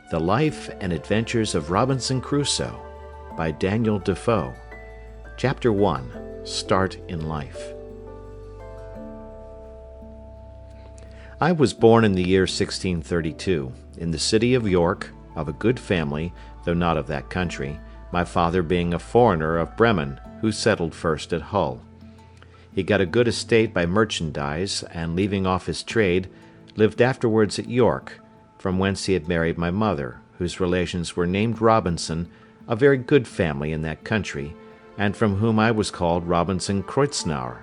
The Life and Adventures of Robinson Crusoe by Daniel Defoe. Chapter 1. Start in Life. I was born in the year 1632, in the city of York, of a good family, though not of that country, my father being a foreigner of Bremen, who settled first at Hull. He got a good estate by merchandise, and leaving off his trade, lived afterwards at York, from whence he had married my mother, whose relations were named Robinson, a very good family in that country, and from whom I was called Robinson Crusoe.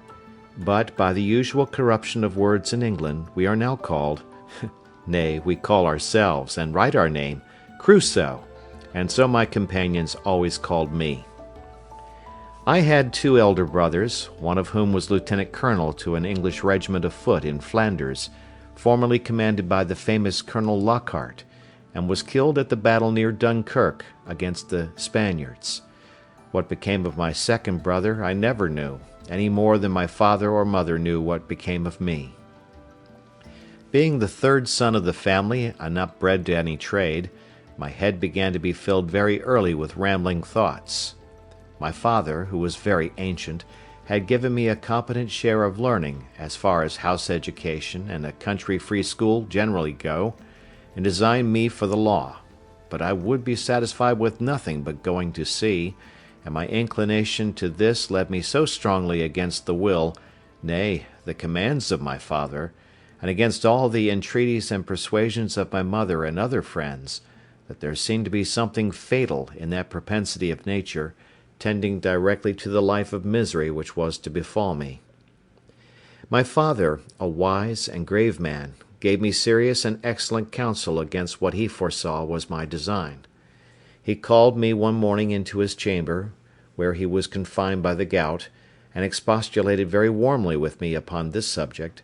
But by the usual corruption of words in England, we are now called, nay, we call ourselves, and write our name, Crusoe, and so my companions always called me. I had 2 elder brothers, one of whom was lieutenant colonel to an English regiment of foot in Flanders, formerly commanded by the famous Colonel Lockhart, and was killed at the battle near Dunkirk against the Spaniards. What became of my second brother I never knew, any more than my father or mother knew what became of me. Being the 3rd son of the family and not bred to any trade, my head began to be filled very early with rambling thoughts. My father, who was very ancient, had given me a competent share of learning as far as house education and a country free school generally go, and designed me for the law, but I would be satisfied with nothing but going to sea, and my inclination to this led me so strongly against the will, nay, the commands of my father, and against all the entreaties and persuasions of my mother and other friends, that there seemed to be something fatal in that propensity of nature, tending directly to the life of misery which was to befall me. My father, a wise and grave man, gave me serious and excellent counsel against what he foresaw was my design. He called me one morning into his chamber, where he was confined by the gout, and expostulated very warmly with me upon this subject.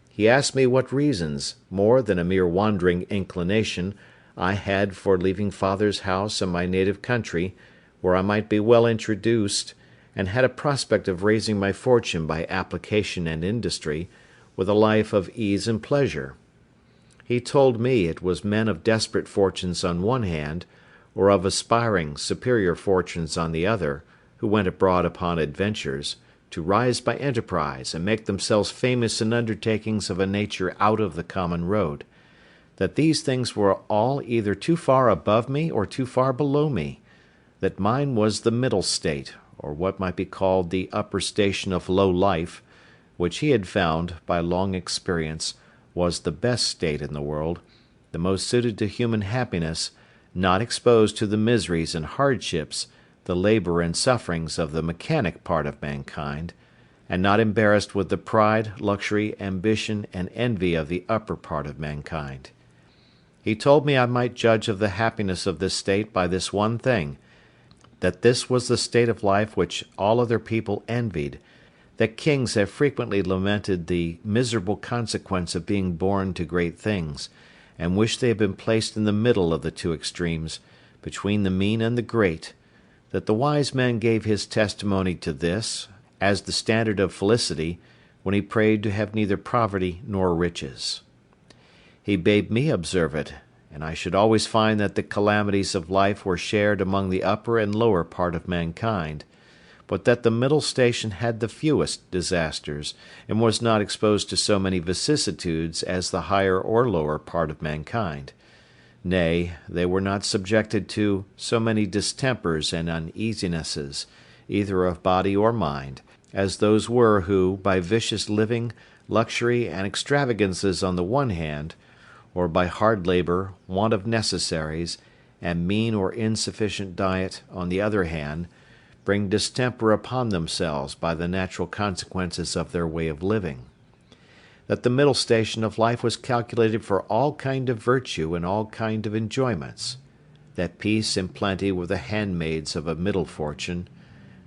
He asked me what reasons, more than a mere wandering inclination, I had for leaving father's house and my native country, where I might be well introduced, and had a prospect of raising my fortune by application and industry, with a life of ease and pleasure. He told me it was men of desperate fortunes on one hand, or of aspiring superior fortunes on the other, who went abroad upon adventures, to rise by enterprise and make themselves famous in undertakings of a nature out of the common road, that these things were all either too far above me or too far below me, that mine was the middle state, or what might be called the upper station of low life, which he had found, by long experience, was the best state in the world, the most suited to human happiness, not exposed to the miseries and hardships, the labour and sufferings of the mechanic part of mankind, and not embarrassed with the pride, luxury, ambition, and envy of the upper part of mankind. He told me I might judge of the happiness of this state by this one thing, that this was the state of life which all other people envied, that kings have frequently lamented the miserable consequence of being born to great things, and wished they had been placed in the middle of the 2 extremes, between the mean and the great, that the wise man gave his testimony to this, as the standard of felicity, when he prayed to have neither poverty nor riches. He bade me observe it, and I should always find that the calamities of life were shared among the upper and lower part of mankind, but that the middle station had the fewest disasters, and was not exposed to so many vicissitudes as the higher or lower part of mankind. Nay, they were not subjected to so many distempers and uneasinesses, either of body or mind, as those were who, by vicious living, luxury, and extravagances on the one hand, or by hard labour, want of necessaries, and mean or insufficient diet, on the other hand, bring distemper upon themselves by the natural consequences of their way of living. That the middle station of life was calculated for all kind of virtue and all kind of enjoyments, that peace and plenty were the handmaids of a middle fortune,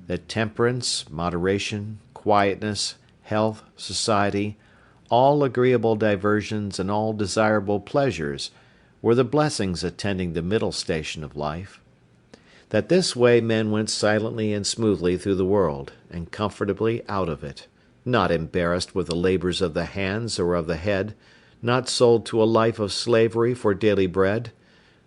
that temperance, moderation, quietness, health, society, all agreeable diversions and all desirable pleasures were the blessings attending the middle station of life, that this way men went silently and smoothly through the world, and comfortably out of it, not embarrassed with the labours of the hands or of the head, not sold to a life of slavery for daily bread,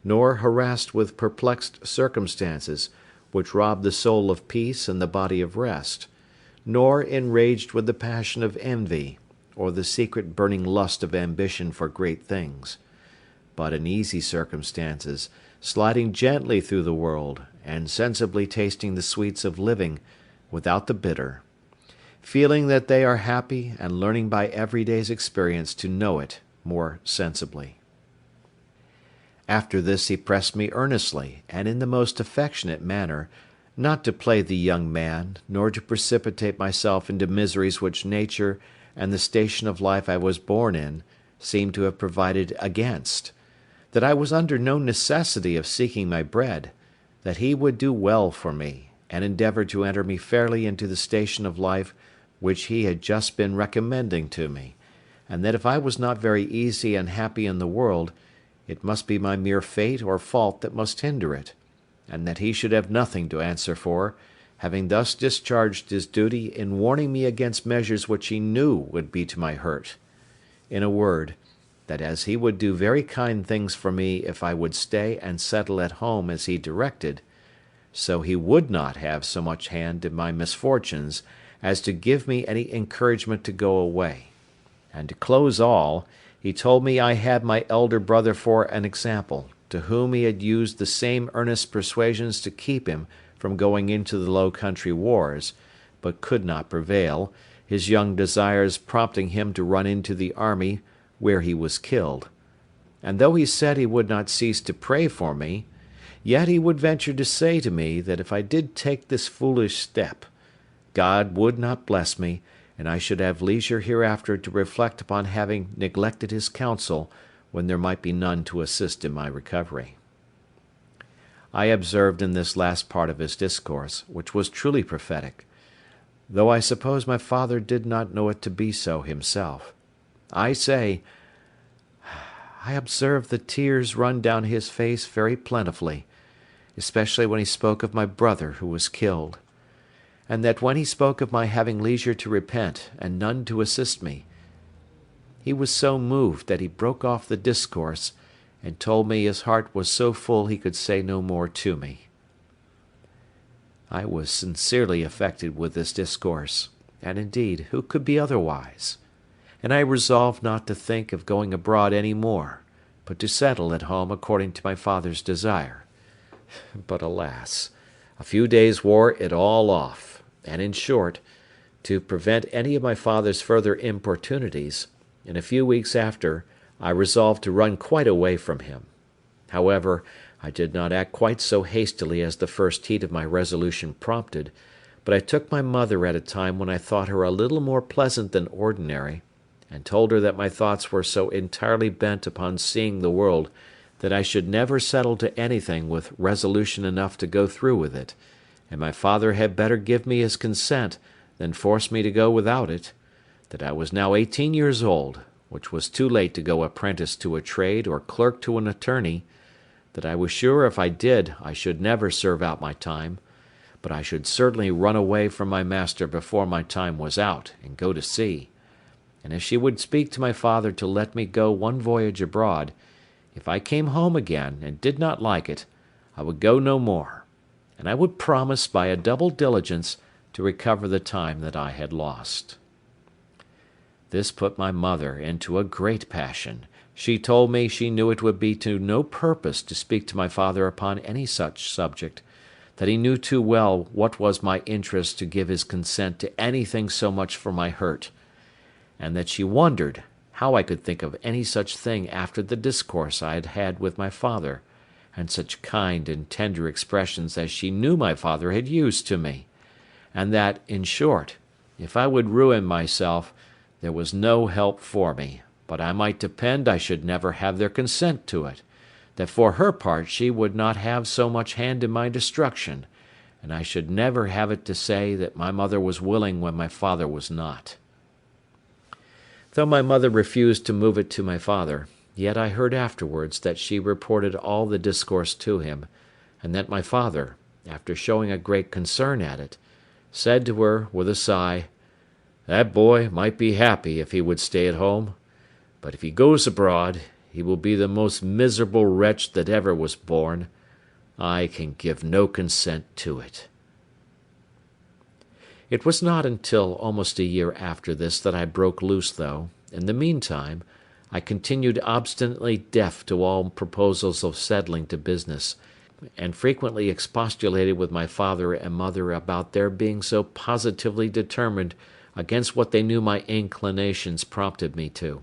nor harassed with perplexed circumstances, which rob the soul of peace and the body of rest, nor enraged with the passion of envy, or the secret burning lust of ambition for great things, but in easy circumstances, sliding gently through the world, and sensibly tasting the sweets of living, without the bitter, feeling that they are happy, and learning by every day's experience to know it more sensibly. After this he pressed me earnestly, and in the most affectionate manner, not to play the young man, nor to precipitate myself into miseries which nature and the station of life I was born in seemed to have provided against; that I was under no necessity of seeking my bread; that he would do well for me, and endeavour to enter me fairly into the station of life which he had just been recommending to me; and that if I was not very easy and happy in the world, it must be my mere fate or fault that must hinder it, and that he should have nothing to answer for, having thus discharged his duty in warning me against measures which he knew would be to my hurt. In a word, that as he would do very kind things for me if I would stay and settle at home as he directed, so he would not have so much hand in my misfortunes as to give me any encouragement to go away. And to close all, he told me I had my elder brother for an example, to whom he had used the same earnest persuasions to keep him from going into the Low Country wars, but could not prevail, his young desires prompting him to run into the army, where he was killed. And though he said he would not cease to pray for me, yet he would venture to say to me that if I did take this foolish step, God would not bless me, and I should have leisure hereafter to reflect upon having neglected his counsel when there might be none to assist in my recovery. I observed in this last part of his discourse, which was truly prophetic, though I suppose my father did not know it to be so himself, I observed the tears run down his face very plentifully, especially when he spoke of my brother who was killed; and that when he spoke of my having leisure to repent, and none to assist me, he was so moved that he broke off the discourse, and told me his heart was so full he could say no more to me. I was sincerely affected with this discourse, and indeed, who could be otherwise? And I resolved not to think of going abroad any more, but to settle at home according to my father's desire. But alas! a few days wore it all off, and in short, to prevent any of my father's further importunities, in a few weeks after, I resolved to run quite away from him. However, I did not act quite so hastily as the first heat of my resolution prompted, but I took my mother at a time when I thought her a little more pleasant than ordinary, and told her that my thoughts were so entirely bent upon seeing the world that I should never settle to anything with resolution enough to go through with it, and my father had better give me his consent than force me to go without it; that I was now 18 years old, which was too late to go apprentice to a trade or clerk to an attorney; that I was sure if I did I should never serve out my time, but I should certainly run away from my master before my time was out, and go to sea; and if she would speak to my father to let me go one voyage abroad, if I came home again and did not like it, I would go no more, and I would promise by a double diligence to recover the time that I had lost. This put my mother into a great passion. She told me she knew it would be to no purpose to speak to my father upon any such subject, that he knew too well what was my interest to give his consent to anything so much for my hurt, and that she wondered how I could think of any such thing after the discourse I had had with my father, and such kind and tender expressions as she knew my father had used to me; and that, in short, if I would ruin myself, there was no help for me, but I might depend I should never have their consent to it; that for her part she would not have so much hand in my destruction, and I should never have it to say that my mother was willing when my father was not. Though my mother refused to move it to my father, yet I heard afterwards that she reported all the discourse to him, and that my father, after showing a great concern at it, said to her, with a sigh, "That boy might be happy if he would stay at home, but if he goes abroad, he will be the most miserable wretch that ever was born. I can give no consent to it." It was not until almost a year after this that I broke loose, though, in the meantime, I continued obstinately deaf to all proposals of settling to business, and frequently expostulated with my father and mother about their being so positively determined against what they knew my inclinations prompted me to.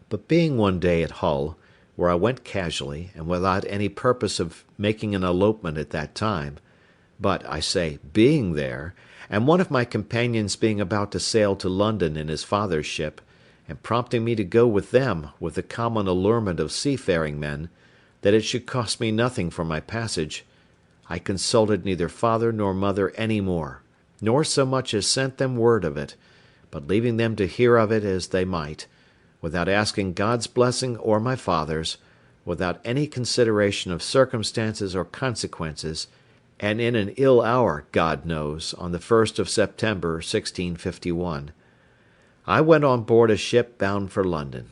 But being one day at Hull, where I went casually, and without any purpose of making an elopement at that time, but, I say, being there, and one of my companions being about to sail to London in his father's ship, and prompting me to go with them with the common allurement of seafaring men, that it should cost me nothing for my passage, I consulted neither father nor mother any more, nor so much as sent them word of it, but leaving them to hear of it as they might, without asking God's blessing or my father's, without any consideration of circumstances or consequences, and in an ill hour, God knows, on the 1st of September, 1651, I went on board a ship bound for London.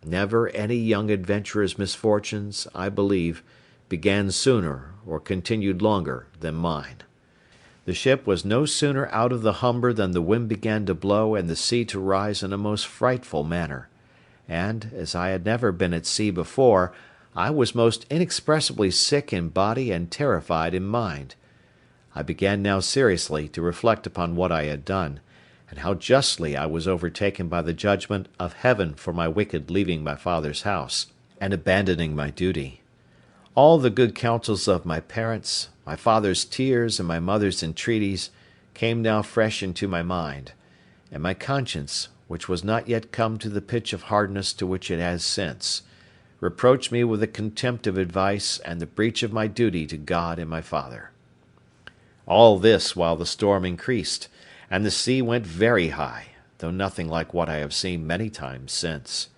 Never any young adventurer's misfortunes, I believe, began sooner or continued longer than mine. The ship was no sooner out of the Humber than the wind began to blow and the sea to rise in a most frightful manner, and, as I had never been at sea before, I was most inexpressibly sick in body and terrified in mind. I began now seriously to reflect upon what I had done, and how justly I was overtaken by the judgment of Heaven for my wicked leaving my father's house, and abandoning my duty. All the good counsels of my parents, my father's tears, and my mother's entreaties, came now fresh into my mind, and my conscience, which was not yet come to the pitch of hardness to which it has since, reproached me with the contempt of advice and the breach of my duty to God and my father. All this while the storm increased, and the sea went very high, though nothing like what I have seen many times since.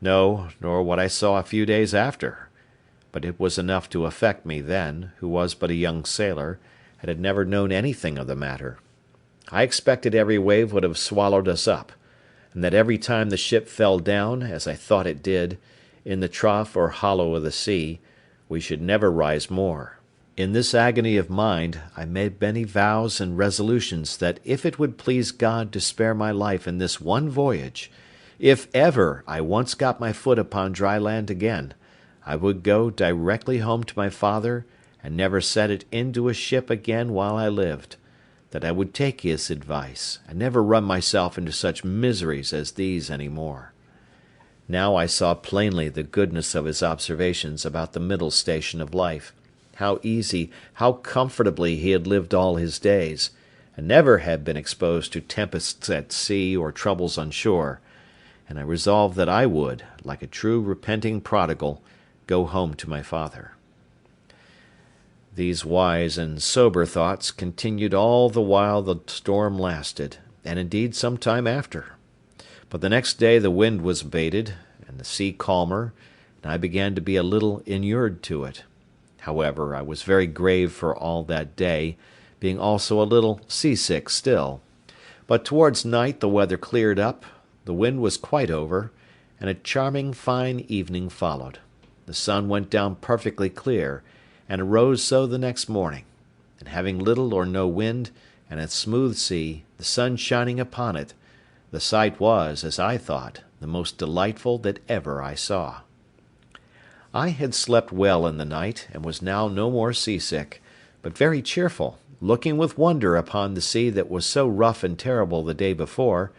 No, nor what I saw a few days after. But it was enough to affect me then, who was but a young sailor, and had never known anything of the matter. I expected every wave would have swallowed us up, and that every time the ship fell down, as I thought it did, in the trough or hollow of the sea, we should never rise more. In this agony of mind, I made many vows and resolutions that if it would please God to spare my life in this one voyage, if ever I once got my foot upon dry land again, I would go directly home to my father, and never set it into a ship again while I lived, that I would take his advice, and never run myself into such miseries as these any more. Now I saw plainly the goodness of his observations about the middle station of life, how easy, how comfortably he had lived all his days, and never had been exposed to tempests at sea or troubles on shore, and I resolved that I would, like a true repenting prodigal, go home to my father. These wise and sober thoughts continued all the while the storm lasted, and indeed some time after. But the next day the wind was abated, and the sea calmer, and I began to be a little inured to it. However, I was very grave for all that day, being also a little seasick still. But towards night the weather cleared up, the wind was quite over, and a charming fine evening followed. The sun went down perfectly clear, and arose so the next morning, and having little or no wind, and a smooth sea, the sun shining upon it, the sight was, as I thought, the most delightful that ever I saw. I had slept well in the night, and was now no more seasick, but very cheerful, looking with wonder upon the sea that was so rough and terrible the day before,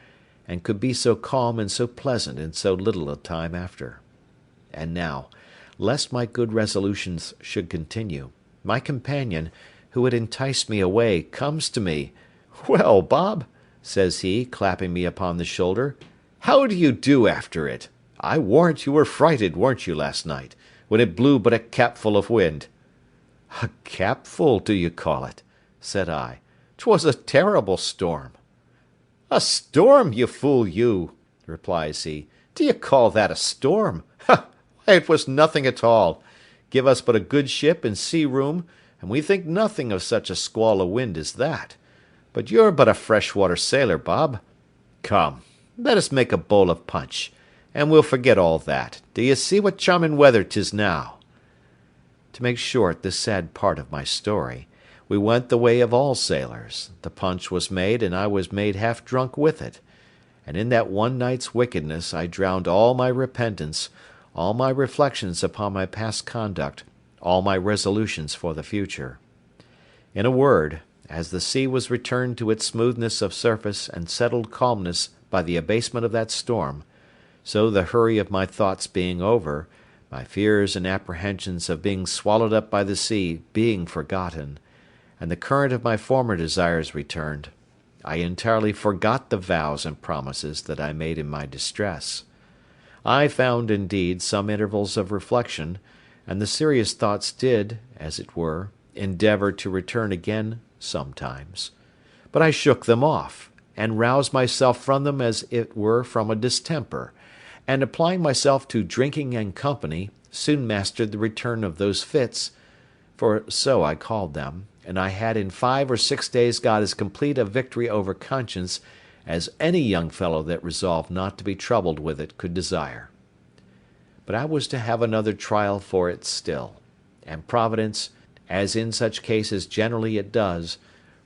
and could be so calm and so pleasant in so little a time after. And now, lest my good resolutions should continue, my companion, who had enticed me away, comes to me. "Well, Bob," says he, clapping me upon the shoulder, "how do you do after it? I warrant you were frighted, weren't you, last night, when it blew but a capful of wind?" "A capful, do you call it?" said I. "'Twas a terrible storm." "A storm, you fool you!" replies he. "Do you call that a storm? Ha! Why, it was nothing at all. Give us but a good ship and sea room, and we think nothing of such a squall of wind as that. But you're but a freshwater sailor, Bob. Come, let us make a bowl of punch, and we'll forget all that. Do you see what charming weather 'tis now?" To make short this sad part of my story, we went the way of all sailors. The punch was made, and I was made half drunk with it. And in that one night's wickedness I drowned all my repentance, all my reflections upon my past conduct, all my resolutions for the future. In a word, as the sea was returned to its smoothness of surface and settled calmness by the abasement of that storm, so the hurry of my thoughts being over, my fears and apprehensions of being swallowed up by the sea being forgotten, and the current of my former desires returned, I entirely forgot the vows and promises that I made in my distress. I found, indeed, some intervals of reflection, and the serious thoughts did, as it were, endeavour to return again sometimes. But I shook them off, and roused myself from them as it were from a distemper, and applying myself to drinking and company, soon mastered the return of those fits, for so I called them, and I had in 5 or 6 days got as complete a victory over conscience as any young fellow that resolved not to be troubled with it could desire. But I was to have another trial for it still, and Providence, as in such cases generally it does,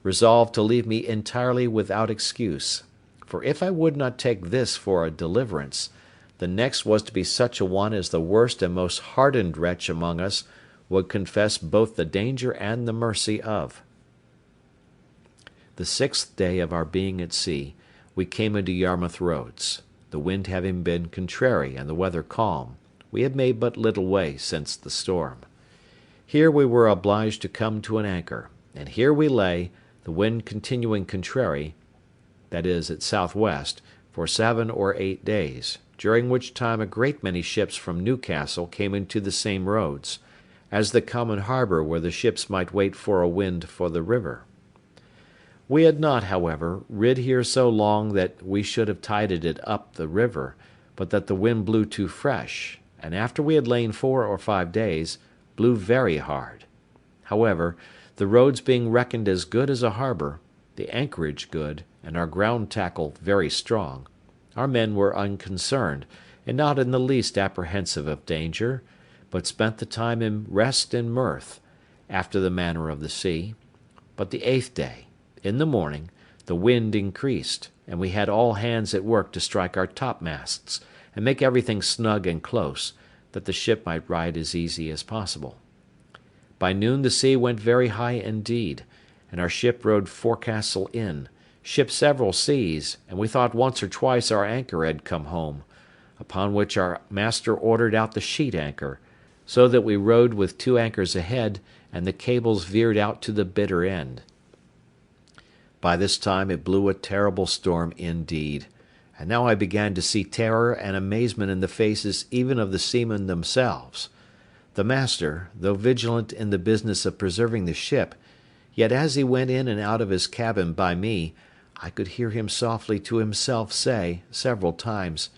resolved to leave me entirely without excuse, for if I would not take this for a deliverance, the next was to be such a one as the worst and most hardened wretch among us would confess both the danger and the mercy of. The 6th day of our being at sea, we came into Yarmouth Roads. The wind having been contrary and the weather calm, we had made but little way since the storm. Here we were obliged to come to an anchor, and here we lay, the wind continuing contrary, that is, at south-west, for 7 or 8 days, during which time a great many ships from Newcastle came into the same roads, as the common harbour where the ships might wait for a wind for the river. We had not, however, rid here so long that we should have tided it up the river, but that the wind blew too fresh, and after we had lain 4 or 5 days, blew very hard. However, the roads being reckoned as good as a harbour, the anchorage good, and our ground tackle very strong, our men were unconcerned, and not in the least apprehensive of danger, but spent the time in rest and mirth, after the manner of the sea. But the 8th day, in the morning, the wind increased, and we had all hands at work to strike our topmasts, and make everything snug and close, that the ship might ride as easy as possible. By noon the sea went very high indeed, and our ship rode forecastle in, shipped several seas, and we thought once or twice our anchor had come home, upon which our master ordered out the sheet anchor, so that we rode with 2 anchors ahead, and the cables veered out to the bitter end. By this time it blew a terrible storm indeed, and now I began to see terror and amazement in the faces even of the seamen themselves. The master, though vigilant in the business of preserving the ship, yet as he went in and out of his cabin by me, I could hear him softly to himself say, several times,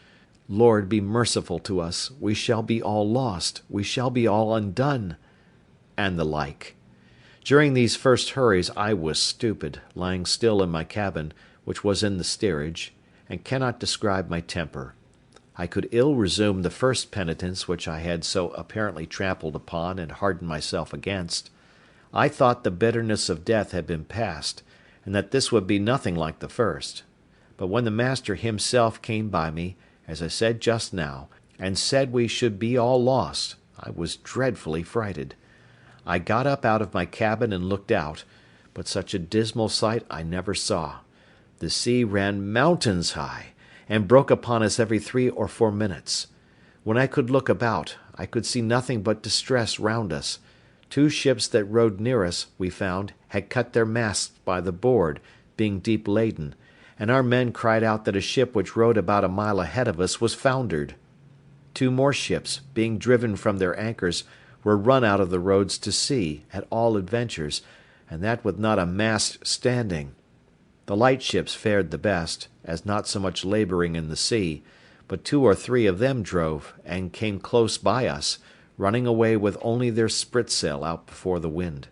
"Lord, be merciful to us, we shall be all lost, we shall be all undone," and the like. During these first hurries I was stupid, lying still in my cabin, which was in the steerage, and cannot describe my temper. I could ill resume the first penitence which I had so apparently trampled upon and hardened myself against. I thought the bitterness of death had been past, and that this would be nothing like the first. But when the master himself came by me, as I said just now, and said we should be all lost, I was dreadfully frighted. I got up out of my cabin and looked out, but such a dismal sight I never saw. The sea ran mountains high, and broke upon us every 3 or 4 minutes. When I could look about, I could see nothing but distress round us. 2 ships that rode near us, we found, had cut their masts by the board, being deep laden, and our men cried out that a ship which rode about a mile ahead of us was foundered. 2 more ships, being driven from their anchors, were run out of the roads to sea, at all adventures, and that with not a mast standing. The light ships fared the best, as not so much labouring in the sea, but 2 or 3 of them drove, and came close by us, running away with only their spritsail out before the wind.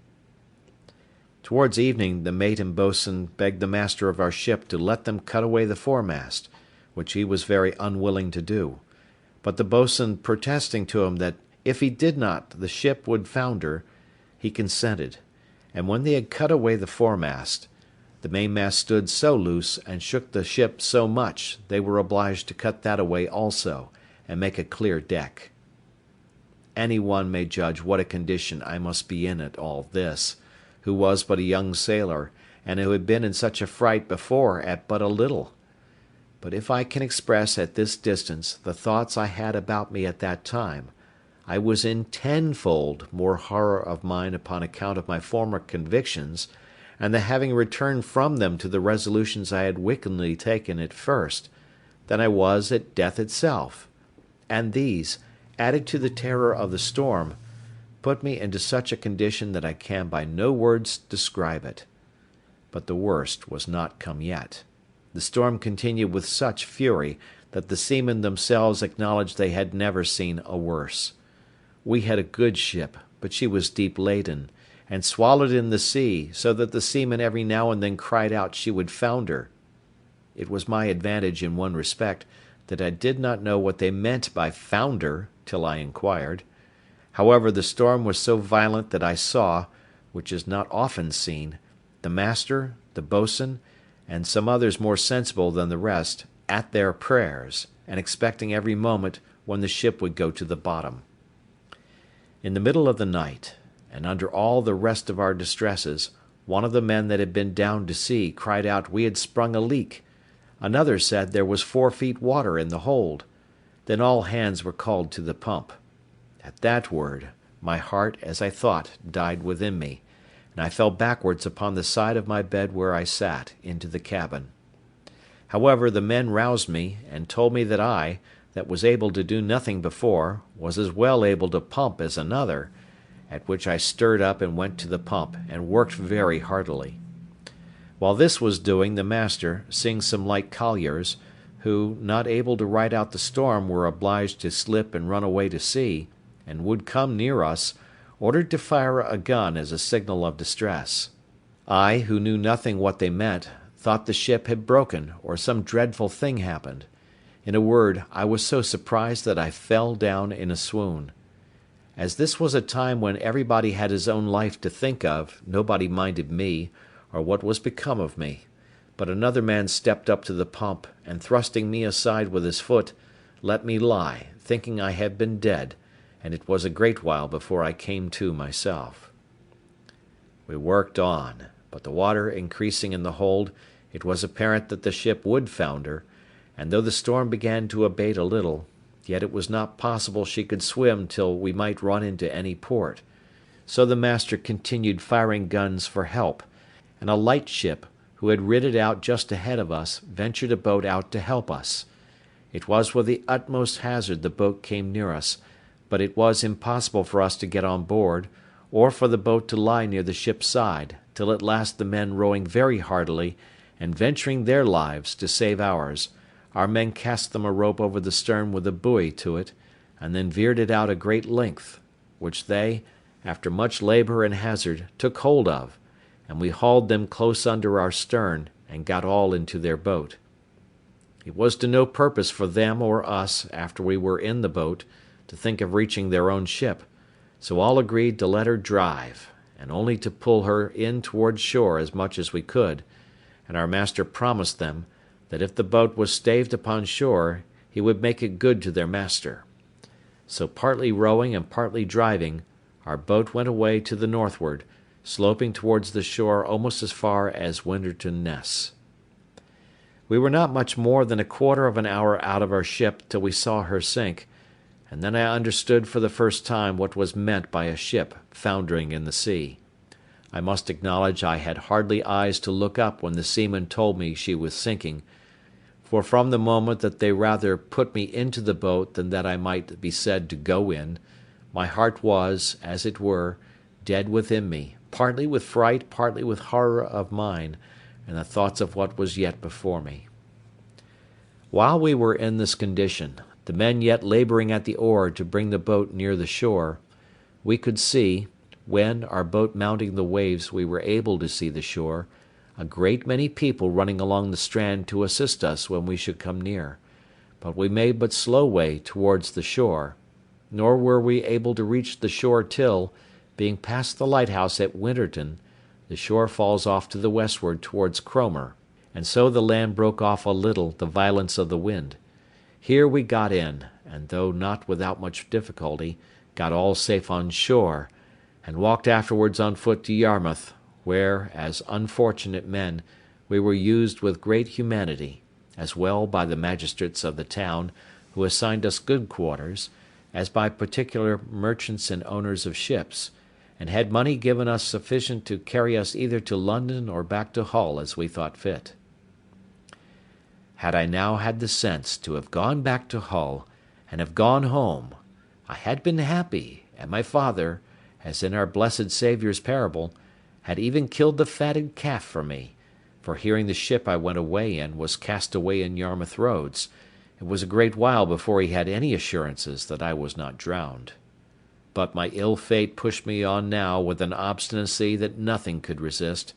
Towards evening the mate and boatswain begged the master of our ship to let them cut away the foremast, which he was very unwilling to do, but the boatswain protesting to him that if he did not the ship would founder, he consented, and when they had cut away the foremast, the mainmast stood so loose and shook the ship so much they were obliged to cut that away also, and make a clear deck. Any one may judge what a condition I must be in at all this, who was but a young sailor, and who had been in such a fright before at but a little. But if I can express at this distance the thoughts I had about me at that time, I was in tenfold more horror of mind upon account of my former convictions, and the having returned from them to the resolutions I had wickedly taken at first, than I was at death itself; and these, added to the terror of the storm, put me into such a condition that I can by no words describe it. But the worst was not come yet. The storm continued with such fury that the seamen themselves acknowledged they had never seen a worse. We had a good ship, but she was deep laden, and swallowed in the sea, so that the seamen every now and then cried out she would founder. It was my advantage in one respect, that I did not know what they meant by founder till I inquired. However, the storm was so violent that I saw, which is not often seen, the master, the boatswain, and some others more sensible than the rest, at their prayers, and expecting every moment when the ship would go to the bottom. In the middle of the night, and under all the rest of our distresses, one of the men that had been down to see cried out we had sprung a leak. Another said there was 4 feet water in the hold. Then all hands were called to the pump. At that word, my heart, as I thought, died within me, and I fell backwards upon the side of my bed where I sat, into the cabin. However, the men roused me, and told me that I, that was able to do nothing before, was as well able to pump as another, at which I stirred up and went to the pump, and worked very heartily. While this was doing, the master, seeing some light colliers, who, not able to ride out the storm, were obliged to slip and run away to sea, and would come near us, ordered to fire a gun as a signal of distress. I, who knew nothing what they meant, thought the ship had broken, or some dreadful thing happened. In a word, I was so surprised that I fell down in a swoon. As this was a time when everybody had his own life to think of, nobody minded me, or what was become of me; but another man stepped up to the pump, and thrusting me aside with his foot, let me lie, thinking I had been dead, and it was a great while before I came to myself. We worked on, but the water increasing in the hold, it was apparent that the ship would founder, and though the storm began to abate a little, yet it was not possible she could swim till we might run into any port. So the master continued firing guns for help, and a light ship, who had rid it out just ahead of us, ventured a boat out to help us. It was with the utmost hazard the boat came near us, but it was impossible for us to get on board, or for the boat to lie near the ship's side, till at last the men rowing very heartily, and venturing their lives to save ours, our men cast them a rope over the stern with a buoy to it, and then veered it out a great length, which they, after much labour and hazard, took hold of, and we hauled them close under our stern, and got all into their boat. It was to no purpose for them or us, after we were in the boat, to think of reaching their own ship, so all agreed to let her drive, and only to pull her in towards shore as much as we could, and our master promised them, that if the boat was staved upon shore, he would make it good to their master. So partly rowing and partly driving, our boat went away to the northward, sloping towards the shore almost as far as Winterton Ness. We were not much more than a quarter of an hour out of our ship till we saw her sink, and then I understood for the first time what was meant by a ship foundering in the sea. I must acknowledge I had hardly eyes to look up when the seamen told me she was sinking, for from the moment that they rather put me into the boat than that I might be said to go in, my heart was, as it were, dead within me, partly with fright, partly with horror of mind, and the thoughts of what was yet before me. While we were in this condition, the men yet labouring at the oar to bring the boat near the shore, we could see, when, our boat mounting the waves, we were able to see the shore, a great many people running along the strand to assist us when we should come near, but we made but slow way towards the shore, nor were we able to reach the shore till, being past the lighthouse at Winterton, the shore falls off to the westward towards Cromer, and so the land broke off a little the violence of the wind. Here we got in, and though not without much difficulty, got all safe on shore, and walked afterwards on foot to Yarmouth, where, as unfortunate men, we were used with great humanity, as well by the magistrates of the town, who assigned us good quarters, as by particular merchants and owners of ships, and had money given us sufficient to carry us either to London or back to Hull as we thought fit. Had I now had the sense to have gone back to Hull, and have gone home, I had been happy, and my father, as in our blessed Saviour's parable, had even killed the fatted calf for me, for hearing the ship I went away in was cast away in Yarmouth roads, it was a great while before he had any assurances that I was not drowned. But my ill fate pushed me on now with an obstinacy that nothing could resist,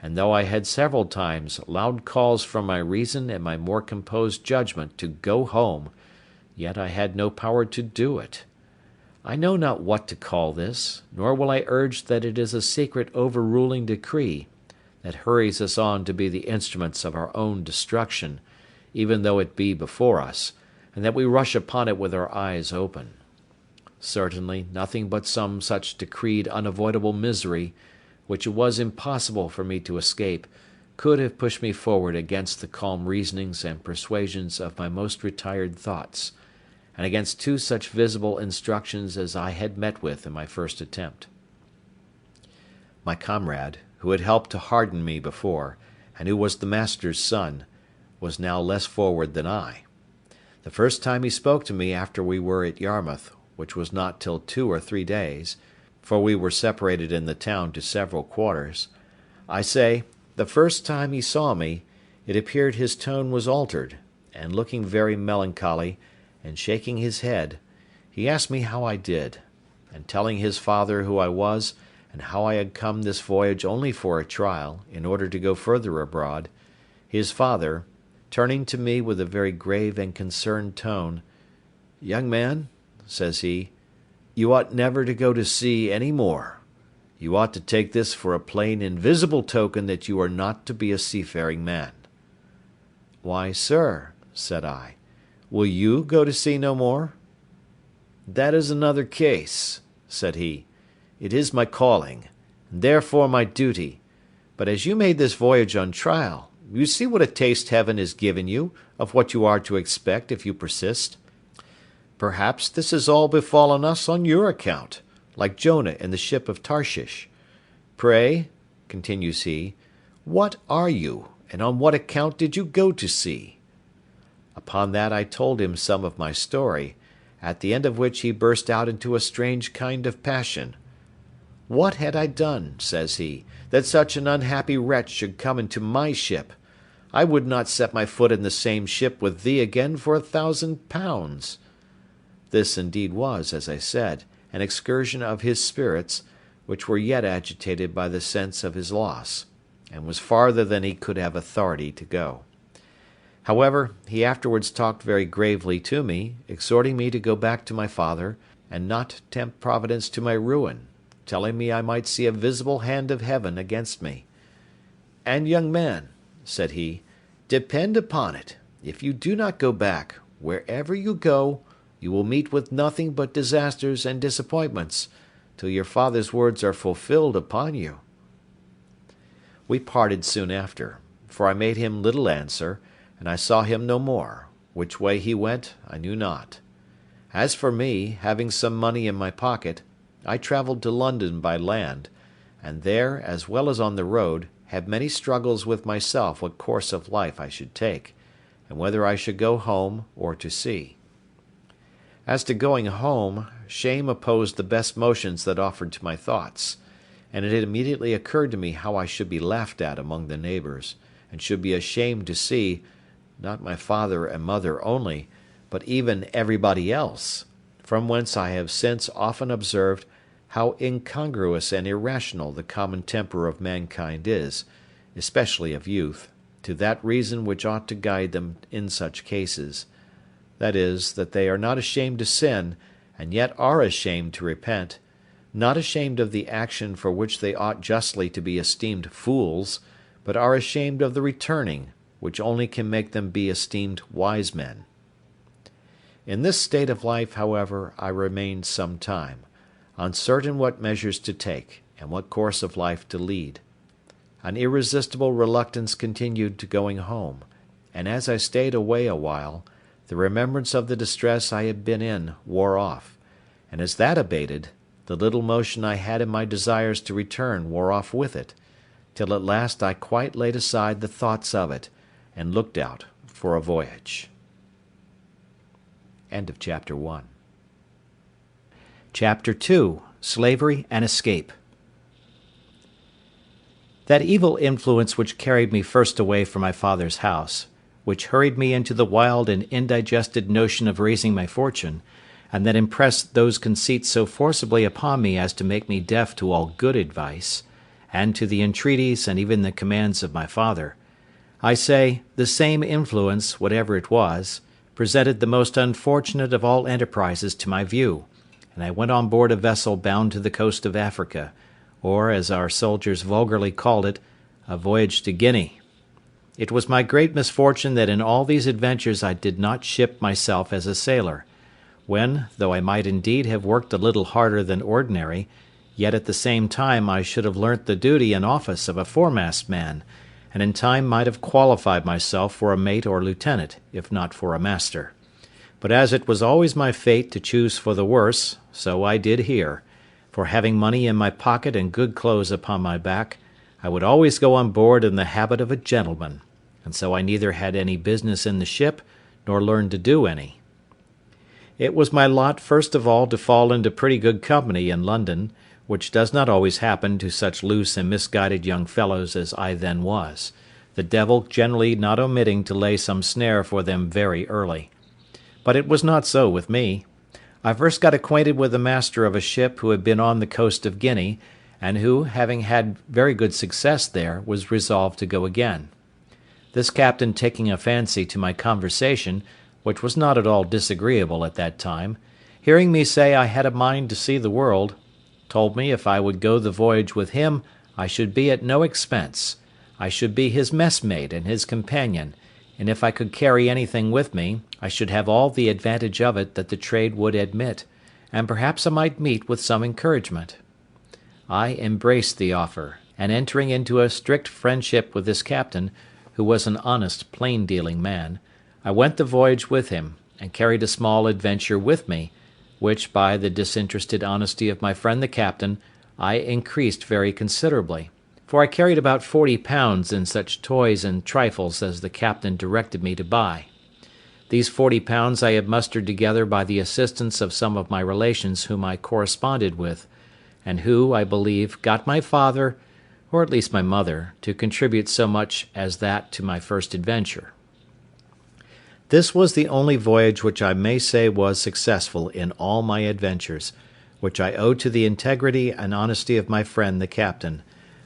and though I had several times loud calls from my reason and my more composed judgment to go home, yet I had no power to do it. I know not what to call this, nor will I urge that it is a secret overruling decree that hurries us on to be the instruments of our own destruction, even though it be before us, and that we rush upon it with our eyes open. Certainly nothing but some such decreed unavoidable misery, which it was impossible for me to escape, could have pushed me forward against the calm reasonings and persuasions of my most retired thoughts, and against two such visible instructions as I had met with in my first attempt. My comrade, who had helped to harden me before, and who was the master's son, was now less forward than I. The first time he spoke to me after we were at Yarmouth, which was not till 2 or 3 days, for we were separated in the town to several quarters, I say, the first time he saw me, it appeared his tone was altered, and looking very melancholy, and shaking his head, he asked me how I did, and telling his father who I was, and how I had come this voyage only for a trial, in order to go further abroad, his father, turning to me with a very grave and concerned tone, "Young man," says he, "you ought never to go to sea any more. You ought to take this for a plain invisible token that you are not to be a seafaring man." "Why, sir," said I, "will you go to sea no more?" "That is another case," said he. "It is my calling, and therefore my duty; but as you made this voyage on trial, you see what a taste Heaven has given you of what you are to expect if you persist. Perhaps this has all befallen us on your account, like Jonah in the ship of Tarshish. Pray," continues he, "what are you, and on what account did you go to sea?" Upon that I told him some of my story, at the end of which he burst out into a strange kind of passion. "What had I done," says he, "that such an unhappy wretch should come into my ship? I would not set my foot in the same ship with thee again for £1,000. This indeed was, as I said, an excursion of his spirits, which were yet agitated by the sense of his loss, and was farther than he could have authority to go. However, he afterwards talked very gravely to me, exhorting me to go back to my father, and not tempt Providence to my ruin, telling me I might see a visible hand of Heaven against me. "And, young man," said he, "depend upon it, if you do not go back, wherever you go, you will meet with nothing but disasters and disappointments, till your father's words are fulfilled upon you." We parted soon after, for I made him little answer, and I saw him no more; which way he went I knew not. As for me, having some money in my pocket, I travelled to London by land, and there, as well as on the road, had many struggles with myself what course of life I should take, and whether I should go home or to sea. As to going home, shame opposed the best motions that offered to my thoughts, and it had immediately occurred to me how I should be laughed at among the neighbours, and should be ashamed to see, not my father and mother only, but even everybody else, from whence I have since often observed how incongruous and irrational the common temper of mankind is, especially of youth, to that reason which ought to guide them in such cases, that is, that they are not ashamed to sin, and yet are ashamed to repent, not ashamed of the action for which they ought justly to be esteemed fools, but are ashamed of the returning, which only can make them be esteemed wise men. In this state of life, however, I remained some time, uncertain what measures to take, and what course of life to lead. An irresistible reluctance continued to going home, and as I stayed away a while, the remembrance of the distress I had been in wore off, and as that abated, the little motion I had in my desires to return wore off with it, till at last I quite laid aside the thoughts of it, and looked out for a voyage. End of Chapter 1. Chapter 2. Slavery and Escape. That evil influence which carried me first away from my father's house, which hurried me into the wild and indigested notion of raising my fortune, and that impressed those conceits so forcibly upon me as to make me deaf to all good advice, and to the entreaties and even the commands of my father, I say, the same influence, whatever it was, presented the most unfortunate of all enterprises to my view, and I went on board a vessel bound to the coast of Africa, or, as our soldiers vulgarly called it, a voyage to Guinea. It was my great misfortune that in all these adventures I did not ship myself as a sailor, when, though I might indeed have worked a little harder than ordinary, yet at the same time I should have learnt the duty and office of a foremast man, and in time might have qualified myself for a mate or lieutenant, if not for a master. But as it was always my fate to choose for the worse, so I did here, for having money in my pocket and good clothes upon my back, I would always go on board in the habit of a gentleman, and so I neither had any business in the ship, nor learned to do any. It was my lot first of all to fall into pretty good company in London, which does not always happen to such loose and misguided young fellows as I then was, the devil generally not omitting to lay some snare for them very early. But it was not so with me. I first got acquainted with the master of a ship who had been on the coast of Guinea, and who, having had very good success there, was resolved to go again. This captain taking a fancy to my conversation, which was not at all disagreeable at that time, hearing me say I had a mind to see the world, told me if I would go the voyage with him I should be at no expense. I should be his messmate and his companion, and if I could carry anything with me, I should have all the advantage of it that the trade would admit, and perhaps I might meet with some encouragement. I embraced the offer, and entering into a strict friendship with this captain, who was an honest, plain-dealing man, I went the voyage with him, and carried a small adventure with me, which, by the disinterested honesty of my friend the captain, I increased very considerably, for I carried about £40 in such toys and trifles as the captain directed me to buy. These £40 I had mustered together by the assistance of some of my relations whom I corresponded with, and who, I believe, got my father, or at least my mother, to contribute so much as that to my first adventure. This was the only voyage which I may say was successful in all my adventures, which I owe to the integrity and honesty of my friend the captain,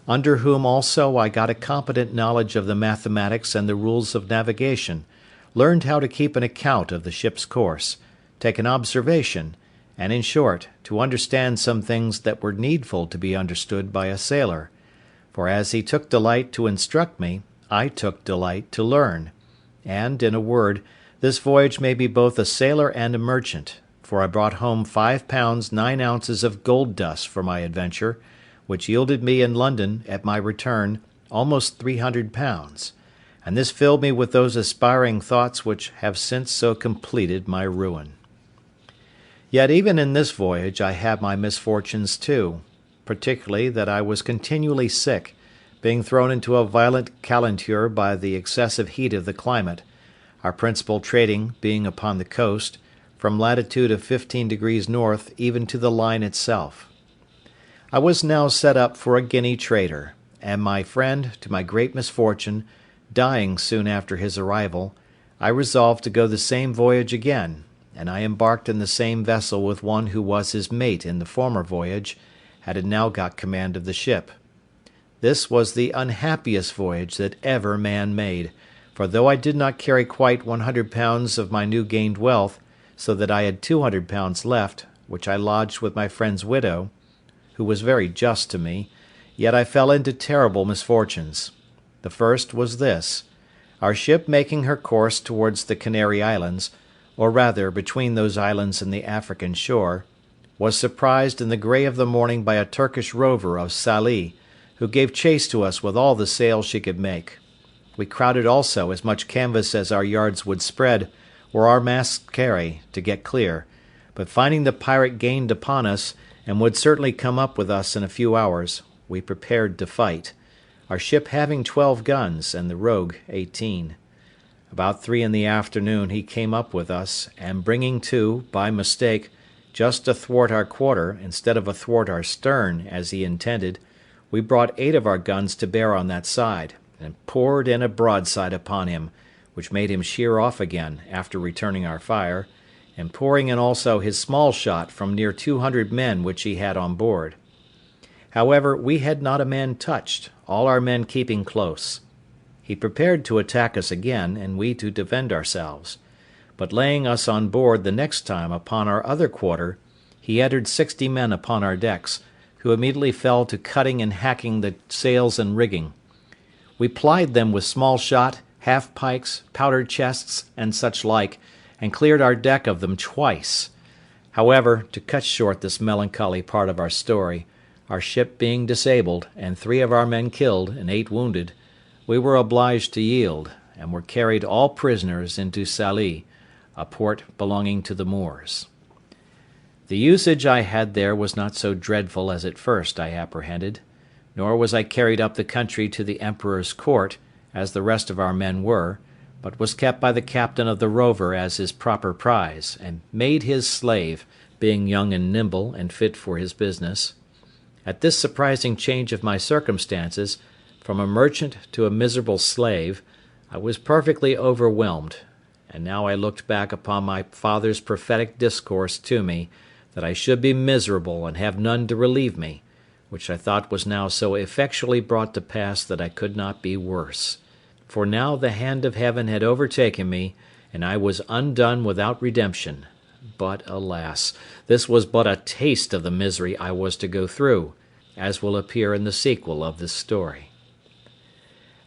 under whom also I got a competent knowledge of the mathematics and the rules of navigation, learned how to keep an account of the ship's course, take an observation, and, in short, to understand some things that were needful to be understood by a sailor; for as he took delight to instruct me, I took delight to learn; and, in a word, this voyage made me both a sailor and a merchant, for I brought home 5 pounds 9 ounces of gold dust for my adventure, which yielded me in London, at my return, almost £300, and this filled me with those aspiring thoughts which have since so completed my ruin. Yet even in this voyage I had my misfortunes too, particularly that I was continually sick, being thrown into a violent calenture by the excessive heat of the climate, our principal trading being upon the coast, from latitude of 15 degrees north even to the line itself. I was now set up for a Guinea trader, and my friend, to my great misfortune, dying soon after his arrival, I resolved to go the same voyage again, and I embarked in the same vessel with one who was his mate in the former voyage, had now got command of the ship. This was the unhappiest voyage that ever man made, for though I did not carry quite 100 pounds of my new gained wealth, so that I had 200 pounds left, which I lodged with my friend's widow, who was very just to me, yet I fell into terrible misfortunes. The first was this: our ship making her course towards the Canary Islands, or rather between those islands and the African shore, was surprised in the grey of the morning by a Turkish rover of Sallee, who gave chase to us with all the sail she could make. We crowded also as much canvas as our yards would spread, or our masts carry, to get clear, but finding the pirate gained upon us, and would certainly come up with us in a few hours, we prepared to fight, our ship having 12 guns, and the rogue 18. About 3 in the afternoon he came up with us, and bringing to, by mistake, just athwart our quarter, instead of athwart our stern, as he intended, we brought 8 of our guns to bear on that side, and poured in a broadside upon him, which made him sheer off again, after returning our fire, and pouring in also his small shot from near 200 men which he had on board. However, we had not a man touched, all our men keeping close. He prepared to attack us again, and we to defend ourselves. But laying us on board the next time upon our other quarter, he entered 60 men upon our decks, who immediately fell to cutting and hacking the sails and rigging. We plied them with small shot, half-pikes, powder chests, and such like, and cleared our deck of them twice. However, to cut short this melancholy part of our story, our ship being disabled, and 3 of our men killed, and 8 wounded, we were obliged to yield, and were carried all prisoners into Sallee, a port belonging to the Moors. The usage I had there was not so dreadful as at first I apprehended, nor was I carried up the country to the Emperor's court, as the rest of our men were, but was kept by the captain of the rover as his proper prize, and made his slave, being young and nimble, and fit for his business. At this surprising change of my circumstances, from a merchant to a miserable slave, I was perfectly overwhelmed, and now I looked back upon my father's prophetic discourse to me, that I should be miserable and have none to relieve me, which I thought was now so effectually brought to pass that I could not be worse. For now the hand of heaven had overtaken me, and I was undone without redemption. But, alas, this was but a taste of the misery I was to go through, as will appear in the sequel of this story.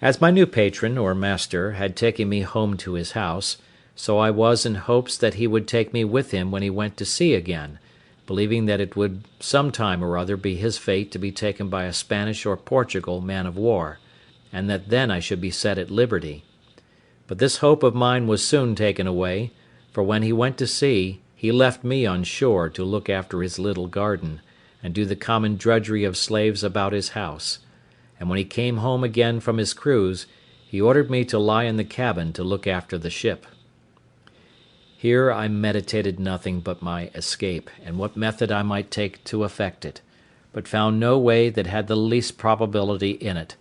As my new patron, or master, had taken me home to his house, so I was in hopes that he would take me with him when he went to sea again, believing that it would some time or other be his fate to be taken by a Spanish or Portugal man of war, and that then I should be set at liberty. But this hope of mine was soon taken away, for when he went to sea, he left me on shore to look after his little garden, and do the common drudgery of slaves about his house; and when he came home again from his cruise, he ordered me to lie in the cabin to look after the ship. Here I meditated nothing but my escape, and what method I might take to effect it, but found no way that had the least probability in it,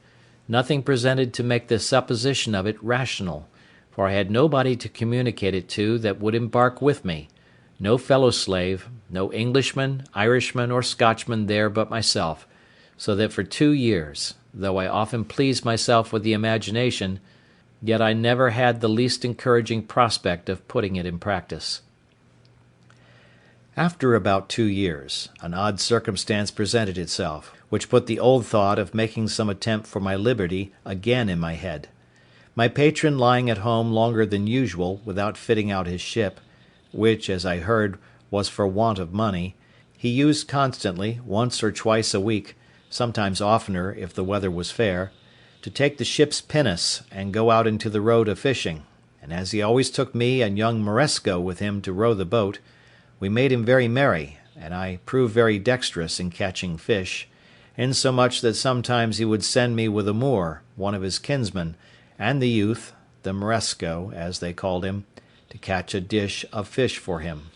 nothing presented to make the supposition of it rational, for I had nobody to communicate it to that would embark with me, no fellow slave, no Englishman, Irishman, or Scotchman there but myself, so that for 2 years, though I often pleased myself with the imagination, yet I never had the least encouraging prospect of putting it in practice. After about 2 years, an odd circumstance presented itself, which put the old thought of making some attempt for my liberty again in my head. My patron lying at home longer than usual without fitting out his ship, which, as I heard, was for want of money, he used constantly, once or twice a week, sometimes oftener if the weather was fair, to take the ship's pinnace and go out into the road a fishing, and as he always took me and young Moresco with him to row the boat, we made him very merry, and I proved very dexterous in catching fish, insomuch that sometimes he would send me with a Moor, one of his kinsmen, and the youth, the Moresco, as they called him, to catch a dish of fish for him.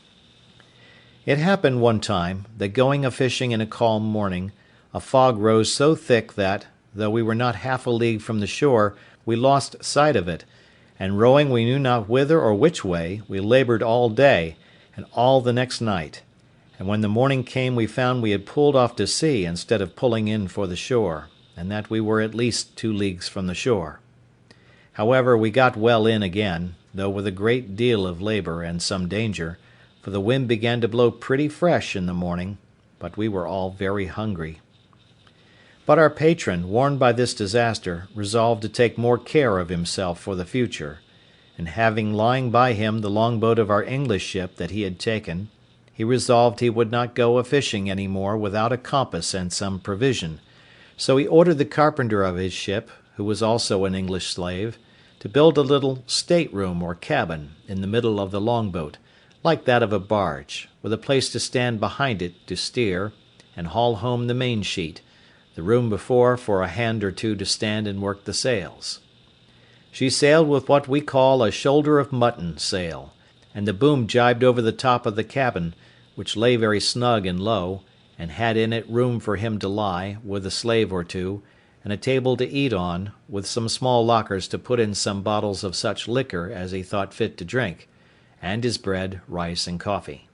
It happened one time, that going a-fishing in a calm morning, a fog rose so thick that, though we were not half a league from the shore, we lost sight of it, and rowing we knew not whither or which way, we laboured all day, and all the next night, and when the morning came we found we had pulled off to sea instead of pulling in for the shore, and that we were at least 2 leagues from the shore. However, we got well in again, though with a great deal of labour and some danger, for the wind began to blow pretty fresh in the morning, but we were all very hungry. But our patron, warned by this disaster, resolved to take more care of himself for the future, and having lying by him the longboat of our English ship that he had taken, he resolved he would not go a-fishing any more without a compass and some provision, so he ordered the carpenter of his ship, who was also an English slave, to build a little state-room or cabin in the middle of the longboat, like that of a barge, with a place to stand behind it to steer, and haul home the main-sheet, the room before for a hand or two to stand and work the sails. She sailed with what we call a shoulder-of-mutton sail, and the boom jibed over the top of the cabin, which lay very snug and low, and had in it room for him to lie, with a slave or two, and a table to eat on, with some small lockers to put in some bottles of such liquor as he thought fit to drink, and his bread, rice, and coffee.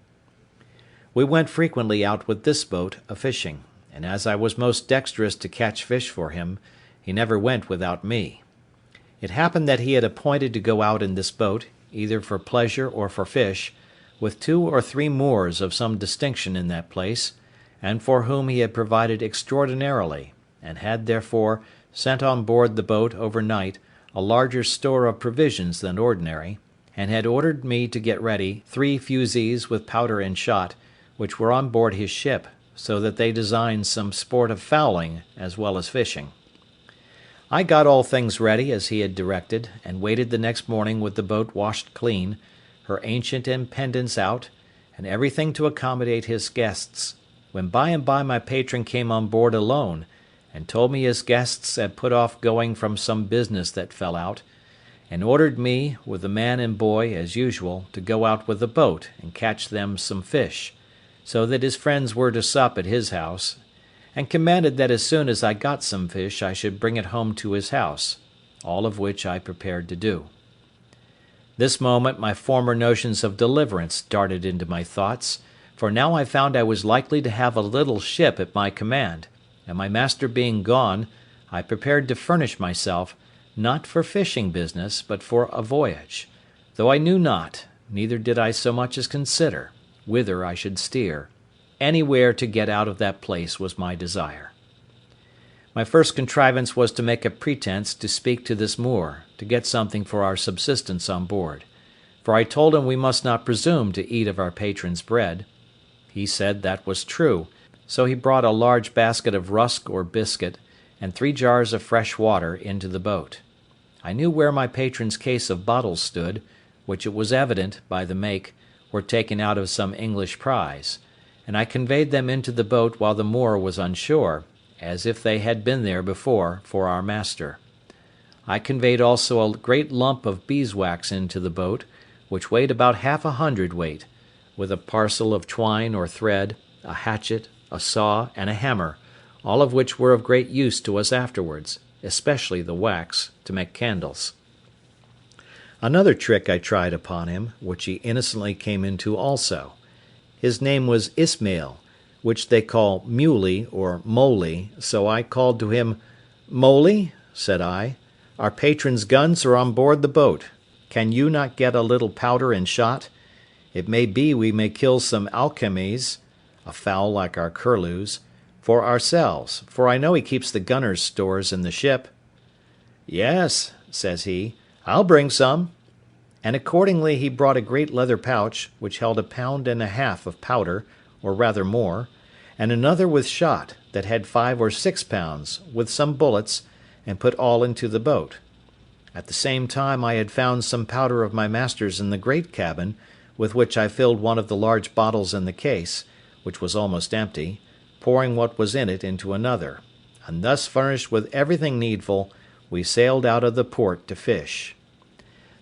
We went frequently out with this boat a-fishing, and as I was most dexterous to catch fish for him, he never went without me. It happened that he had appointed to go out in this boat, either for pleasure or for fish, with 2 or 3 Moors of some distinction in that place, and for whom he had provided extraordinarily, and had, therefore, sent on board the boat overnight a larger store of provisions than ordinary, and had ordered me to get ready 3 fusees with powder and shot, which were on board his ship, so that they designed some sport of fowling as well as fishing. I got all things ready as he had directed, and waited the next morning with the boat washed clean, her ancient and pendants out, and everything to accommodate his guests, when by and by my patron came on board alone, and told me his guests had put off going from some business that fell out, and ordered me, with the man and boy, as usual, to go out with the boat and catch them some fish, so that his friends were to sup at his house, and commanded that as soon as I got some fish I should bring it home to his house, all of which I prepared to do. This moment my former notions of deliverance darted into my thoughts, for now I found I was likely to have a little ship at my command, and my master being gone, I prepared to furnish myself, not for fishing business, but for a voyage, though I knew not, neither did I so much as consider, whither I should steer. Anywhere to get out of that place was my desire. My first contrivance was to make a pretence to speak to this Moor, to get something for our subsistence on board, for I told him we must not presume to eat of our patron's bread. He said that was true, so he brought a large basket of rusk or biscuit, and 3 jars of fresh water into the boat. I knew where my patron's case of bottles stood, which it was evident, by the make, were taken out of some English prize, and I conveyed them into the boat while the Moor was on shore, as if they had been there before for our master. I conveyed also a great lump of beeswax into the boat, which weighed about 1/2 hundredweight, with a parcel of twine or thread, a hatchet, a saw, and a hammer, all of which were of great use to us afterwards, especially the wax, to make candles. Another trick I tried upon him, which he innocently came into also. His name was Ismail, which they call Muley or Moley, so I called to him, "Moley," said I, "our patron's guns are on board the boat. Can you not get a little powder and shot? It may be we may kill some alcamies, a fowl like our curlews, for ourselves, for I know he keeps the gunner's stores in the ship." "Yes," says he, "I'll bring some." And accordingly he brought a great leather pouch, which held 1.5 pounds of powder, or rather more, and another with shot, that had 5 or 6 pounds, with some bullets, and put all into the boat. At the same time I had found some powder of my master's in the great cabin, with which I filled one of the large bottles in the case, which was almost empty, pouring what was in it into another, and thus furnished with everything needful, we sailed out of the port to fish.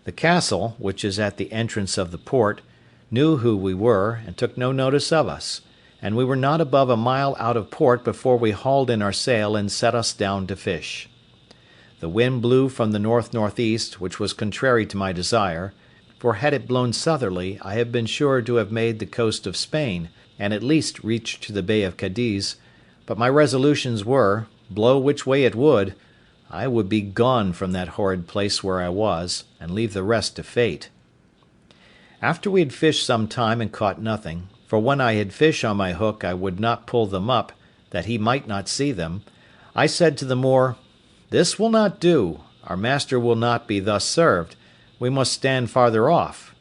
The castle, which is at the entrance of the port, knew who we were, and took no notice of us, and we were not above a mile out of port before we hauled in our sail and set us down to fish. The wind blew from the north-northeast, which was contrary to my desire, for had it blown southerly I had been sure to have made the coast of Spain, and at least reached to the Bay of Cadiz, but my resolutions were, blow which way it would, I would be gone from that horrid place where I was, and leave the rest to fate. After we had fished some time and caught nothing, for when I had fish on my hook I would not pull them up, that he might not see them, I said to the Moor, "This will not do. Our master will not be thus served. We must stand farther off."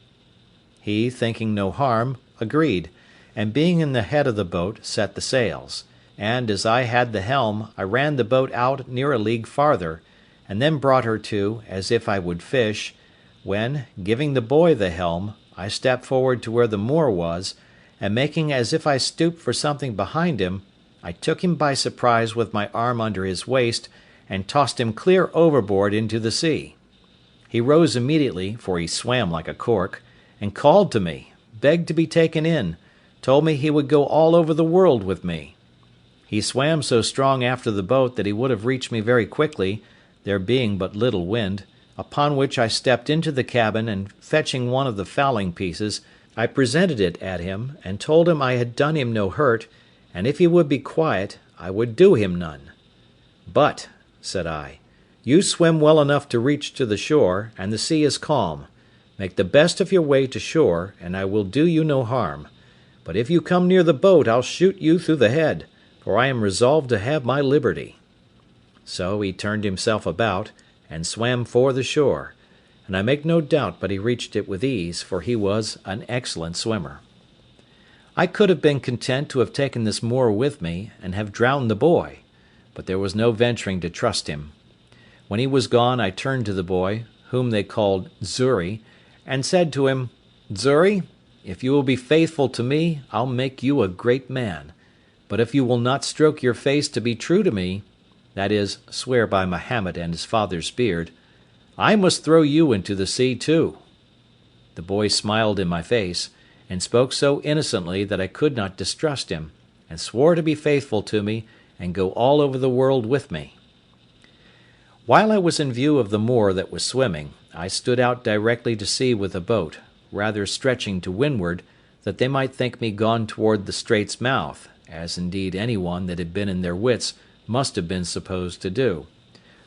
He, thinking no harm, agreed, and being in the head of the boat, set the sails; and, as I had the helm, I ran the boat out near a league farther, and then brought her to, as if I would fish, when, giving the boy the helm, I stepped forward to where the Moor was, and making as if I stooped for something behind him, I took him by surprise with my arm under his waist, and tossed him clear overboard into the sea. He rose immediately, for he swam like a cork, and called to me, begged to be taken in, told me he would go all over the world with me. He swam so strong after the boat that he would have reached me very quickly, there being but little wind, upon which I stepped into the cabin, and fetching one of the fowling pieces, I presented it at him, and told him I had done him no hurt, and if he would be quiet, I would do him none. "But," said I, "you swim well enough to reach to the shore, and the sea is calm. Make the best of your way to shore, and I will do you no harm. But if you come near the boat, I'll shoot you through the head, for I am resolved to have my liberty." So he turned himself about, and swam for the shore, and I make no doubt but he reached it with ease, for he was an excellent swimmer. I could have been content to have taken this Moor with me, and have drowned the boy, but there was no venturing to trust him. When he was gone, I turned to the boy, whom they called Xury, and said to him, "Xury, if you will be faithful to me, I'll make you a great man; but if you will not stroke your face to be true to me, that is, swear by Mahomet and his father's beard, I must throw you into the sea too." The boy smiled in my face, and spoke so innocently that I could not distrust him, and swore to be faithful to me, and go all over the world with me. While I was in view of the Moor that was swimming, I stood out directly to sea with the boat, rather stretching to windward, that they might think me gone toward the strait's mouth, as indeed any one that had been in their wits must have been supposed to do.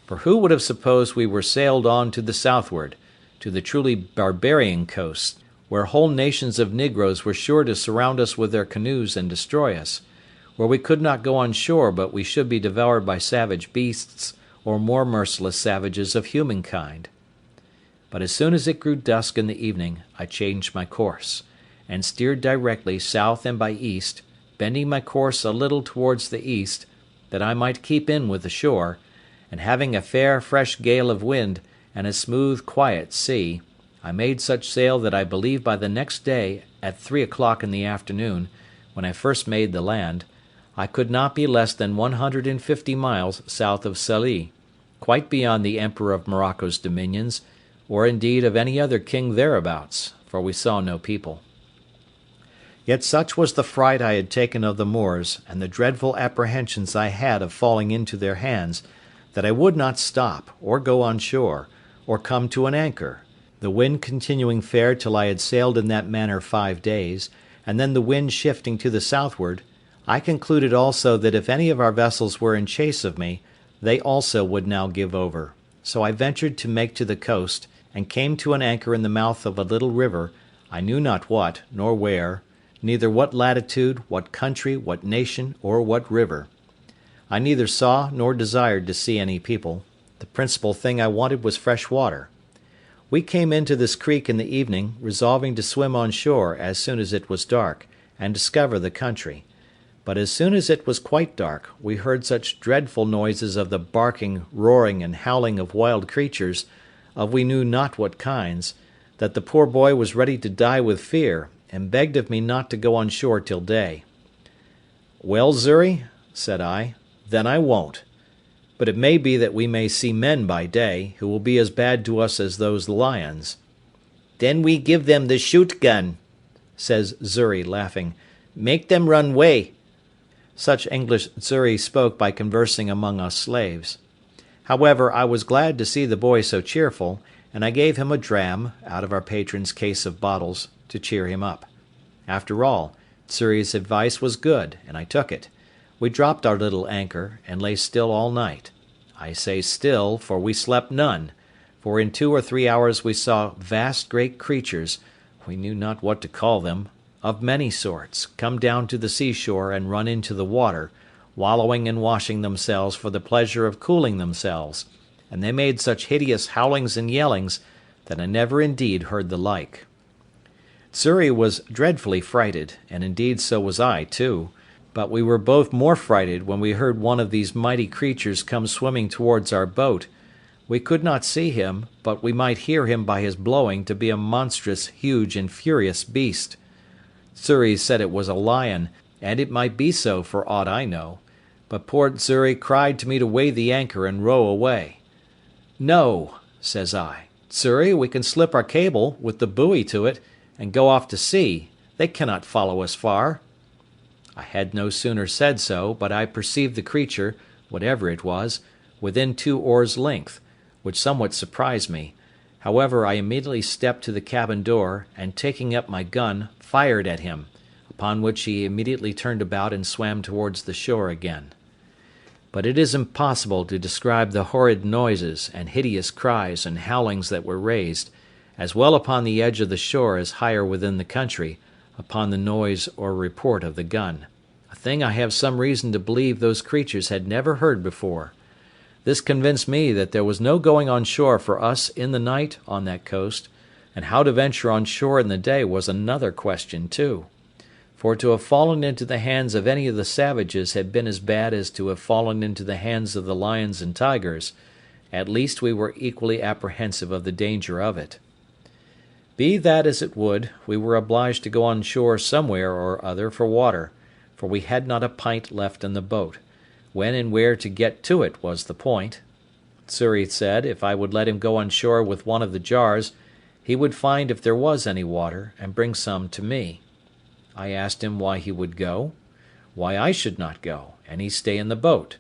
For who would have supposed we were sailed on to the southward, to the truly barbarian coast, where whole nations of negroes were sure to surround us with their canoes and destroy us, where we could not go on shore but we should be devoured by savage beasts, or more merciless savages of humankind? But as soon as it grew dusk in the evening, I changed my course, and steered directly south and by east, bending my course a little towards the east, that I might keep in with the shore, and having a fair fresh gale of wind, and a smooth quiet sea, I made such sail that I believe by the next day, at 3 o'clock in the afternoon, when I first made the land, I could not be less than 150 miles south of Sallee, quite beyond the Emperor of Morocco's dominions, or indeed of any other king thereabouts, for we saw no people. Yet such was the fright I had taken of the Moors, and the dreadful apprehensions I had of falling into their hands, that I would not stop, or go on shore, or come to an anchor, the wind continuing fair till I had sailed in that manner 5 days, and then the wind shifting to the southward. I concluded also that if any of our vessels were in chase of me, they also would now give over. So I ventured to make to the coast, and came to an anchor in the mouth of a little river, I knew not what, nor where, neither what latitude, what country, what nation, or what river. I neither saw nor desired to see any people. The principal thing I wanted was fresh water. We came into this creek in the evening, resolving to swim on shore as soon as it was dark, and discover the country. But as soon as it was quite dark, we heard such dreadful noises of the barking, roaring, and howling of wild creatures, of we knew not what kinds, that the poor boy was ready to die with fear, and begged of me not to go on shore till day. "Well, Xury," said I, "then I won't. But it may be that we may see men by day, who will be as bad to us as those lions." "Then we give them the shoot gun," says Xury, laughing. "Make them run way." Such English Xury spoke by conversing among us slaves. However, I was glad to see the boy so cheerful, and I gave him a dram, out of our patron's case of bottles, to cheer him up. After all, Xury's advice was good, and I took it. We dropped our little anchor, and lay still all night. I say still, for we slept none, for in 2 or 3 hours we saw vast great creatures, we knew not what to call them, of many sorts, come down to the seashore and run into the water, wallowing and washing themselves for the pleasure of cooling themselves, and they made such hideous howlings and yellings that I never indeed heard the like. Xury was dreadfully frighted, and indeed so was I too, but we were both more frighted when we heard one of these mighty creatures come swimming towards our boat. We could not see him, but we might hear him by his blowing to be a monstrous, huge, and furious beast. Xury said it was a lion, and it might be so for aught I know, but poor Xury cried to me to weigh the anchor and row away. "No," says I, "Xury, we can slip our cable, with the buoy to it, and go off to sea. They cannot follow us far." I had no sooner said so, but I perceived the creature, whatever it was, within 2 oars' length, which somewhat surprised me. However, I immediately stepped to the cabin door, and taking up my gun, fired at him, upon which he immediately turned about and swam towards the shore again. But it is impossible to describe the horrid noises, and hideous cries and howlings that were raised, as well upon the edge of the shore as higher within the country, upon the noise or report of the gun, a thing I have some reason to believe those creatures had never heard before. This convinced me that there was no going on shore for us in the night on that coast, and how to venture on shore in the day was another question too. For to have fallen into the hands of any of the savages had been as bad as to have fallen into the hands of the lions and tigers. At least we were equally apprehensive of the danger of it. Be that as it would, we were obliged to go on shore somewhere or other for water, for we had not a pint left in the boat. When and where to get to it was the point. Xury said if I would let him go on shore with one of the jars, he would find if there was any water, and bring some to me. I asked him why he would go, why I should not go, and he stay in the boat.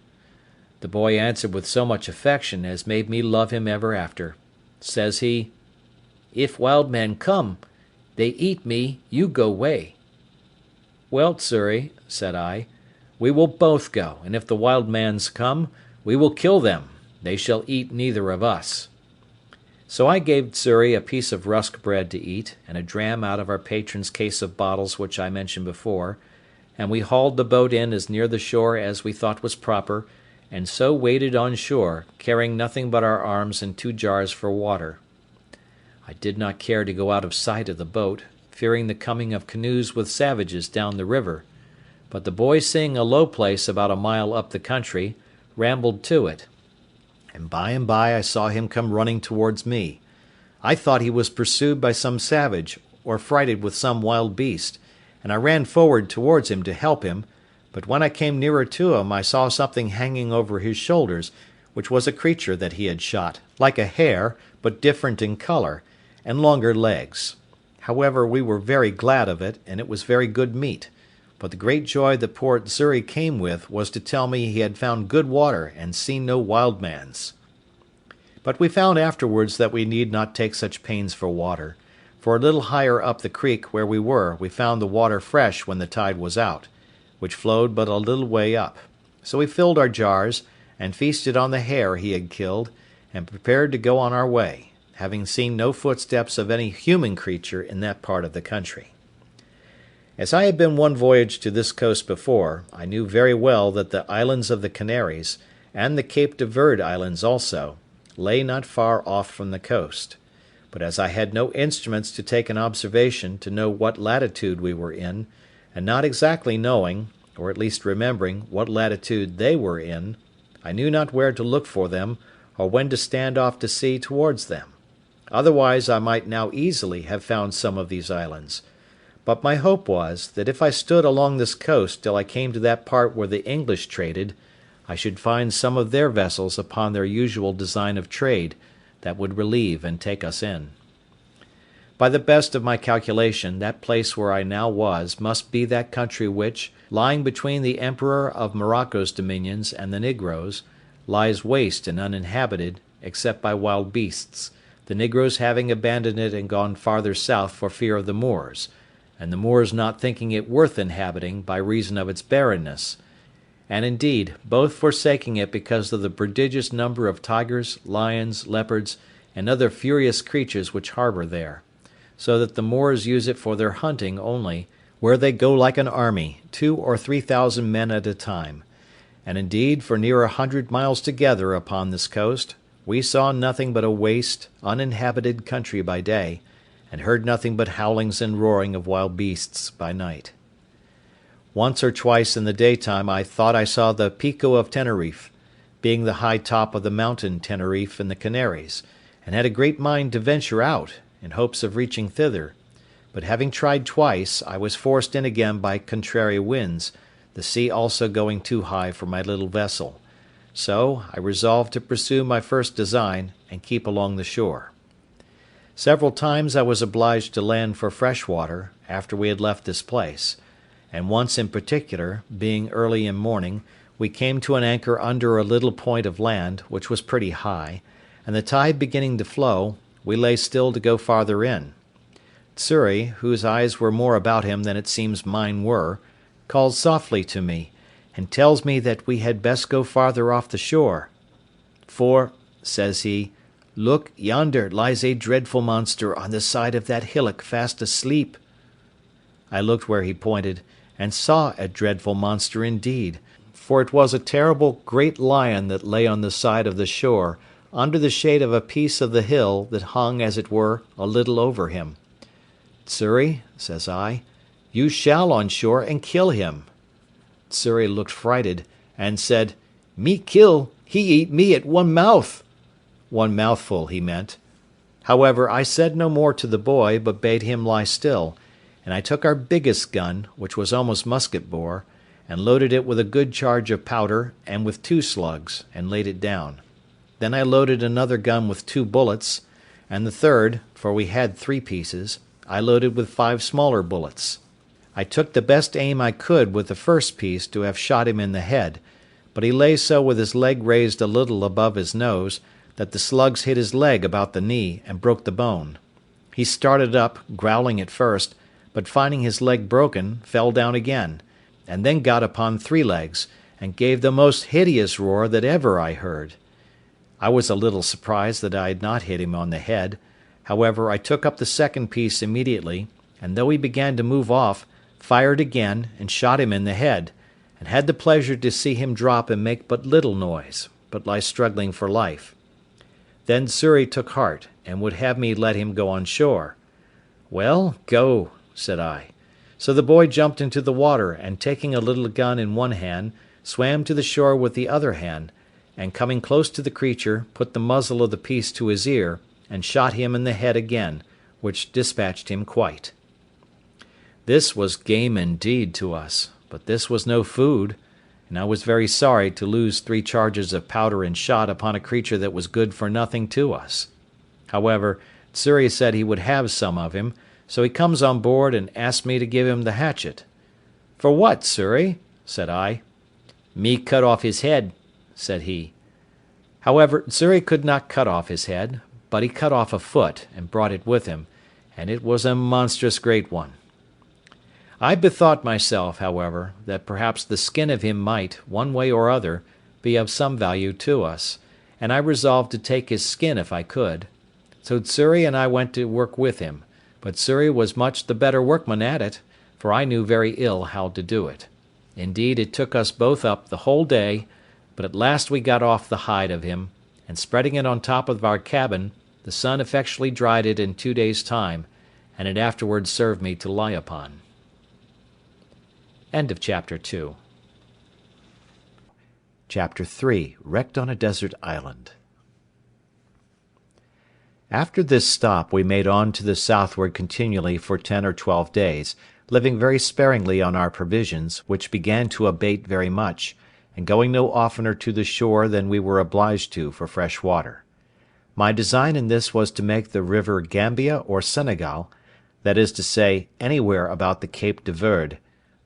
The boy answered with so much affection as made me love him ever after. Says he, "If wild men come, they eat me, you go way." "Well, Xury," said I, "we will both go, and if the wild mans come, we will kill them. They shall eat neither of us." So I gave Xury a piece of rusk bread to eat, and a dram out of our patron's case of bottles which I mentioned before, and we hauled the boat in as near the shore as we thought was proper, and so waded on shore, carrying nothing but our arms and 2 jars for water. I did not care to go out of sight of the boat, fearing the coming of canoes with savages down the river, but the boy seeing a low place about a mile up the country, rambled to it, and by I saw him come running towards me. I thought he was pursued by some savage, or frighted with some wild beast, and I ran forward towards him to help him, but when I came nearer to him I saw something hanging over his shoulders, which was a creature that he had shot, like a hare, but different in colour, and longer legs. However, we were very glad of it, and it was very good meat, but the great joy that poor Xury came with was to tell me he had found good water and seen no wild mans. But we found afterwards that we need not take such pains for water, for a little higher up the creek where we were we found the water fresh when the tide was out, which flowed but a little way up. So we filled our jars, and feasted on the hare he had killed, and prepared to go on our way, having seen no footsteps of any human creature in that part of the country. As I had been one voyage to this coast before, I knew very well that the islands of the Canaries, and the Cape de Verde islands also, lay not far off from the coast; but as I had no instruments to take an observation to know what latitude we were in, and not exactly knowing, or at least remembering, what latitude they were in, I knew not where to look for them, or when to stand off to sea towards them. Otherwise I might now easily have found some of these islands. But my hope was, that if I stood along this coast till I came to that part where the English traded, I should find some of their vessels upon their usual design of trade, that would relieve and take us in. By the best of my calculation, that place where I now was must be that country which, lying between the Emperor of Morocco's dominions and the Negroes, lies waste and uninhabited, except by wild beasts, the Negroes having abandoned it and gone farther south for fear of the Moors, and the Moors not thinking it worth inhabiting by reason of its barrenness, and indeed both forsaking it because of the prodigious number of tigers, lions, leopards, and other furious creatures which harbour there, so that the Moors use it for their hunting only, where they go like an army, 2,000 or 3,000 men at a time. And indeed for near 100 miles together upon this coast, we saw nothing but a waste, uninhabited country by day, and heard nothing but howlings and roaring of wild beasts by night. Once or twice in the daytime I thought I saw the Pico of Teneriffe, being the high top of the mountain Teneriffe in the Canaries, and had a great mind to venture out, in hopes of reaching thither; but having tried twice, I was forced in again by contrary winds, the sea also going too high for my little vessel; so I resolved to pursue my first design, and keep along the shore. Several times I was obliged to land for fresh water, after we had left this place; and once in particular, being early in morning, we came to an anchor under a little point of land, which was pretty high, and the tide beginning to flow, we lay still to go farther in. Xury, whose eyes were more about him than it seems mine were, calls softly to me, and tells me that we had best go farther off the shore. "For," says he, "look, yonder lies a dreadful monster on the side of that hillock fast asleep." I looked where he pointed, and saw a dreadful monster indeed, for it was a terrible great lion that lay on the side of the shore, under the shade of a piece of the hill that hung as it were a little over him. "Xury," says I, "you shall on shore and kill him." Xury looked frighted, and said, "Me kill, he eat me at one mouth." One mouthful he meant. However, I said no more to the boy, but bade him lie still, and I took our biggest gun, which was almost musket bore, and loaded it with a good charge of powder, and with 2 slugs, and laid it down. Then I loaded another gun with 2 bullets, and the third, for we had 3 pieces, I loaded with 5 smaller bullets. I took the best aim I could with the first piece to have shot him in the head, but he lay so with his leg raised a little above his nose, that the slugs hit his leg about the knee, and broke the bone. He started up, growling at first, but finding his leg broken, fell down again, and then got upon 3 legs, and gave the most hideous roar that ever I heard. I was a little surprised that I had not hit him on the head; however, I took up the second piece immediately, and though he began to move off, fired again, and shot him in the head, and had the pleasure to see him drop and make but little noise, but lie struggling for life. Then Xury took heart, and would have me let him go on shore. "Well, go," said I. So the boy jumped into the water, and taking a little gun in one hand, swam to the shore with the other hand, and coming close to the creature, put the muzzle of the piece to his ear, and shot him in the head again, which dispatched him quite. This was game indeed to us, but this was no food, and I was very sorry to lose 3 charges of powder and shot upon a creature that was good for nothing to us. However, Xury said he would have some of him, so he comes on board and asked me to give him the hatchet. "For what, Xury?" said I. "Me cut off his head," said he. However, Xury could not cut off his head, but he cut off a foot, and brought it with him, and it was a monstrous great one. I bethought myself, however, that perhaps the skin of him might, one way or other, be of some value to us, and I resolved to take his skin if I could. So Xury and I went to work with him, but Xury was much the better workman at it, for I knew very ill how to do it. Indeed, it took us both up the whole day, but at last we got off the hide of him, and spreading it on top of our cabin, the sun effectually dried it in 2 days' time, and it afterwards served me to lie upon. End of Chapter 2. Chapter 3. Wrecked on a Desert Island. After this stop we made on to the southward continually for 10 or 12 days, living very sparingly on our provisions, which began to abate very much, and going no oftener to the shore than we were obliged to for fresh water. My design in this was to make the river Gambia or Senegal, that is to say, anywhere about the Cape de Verde,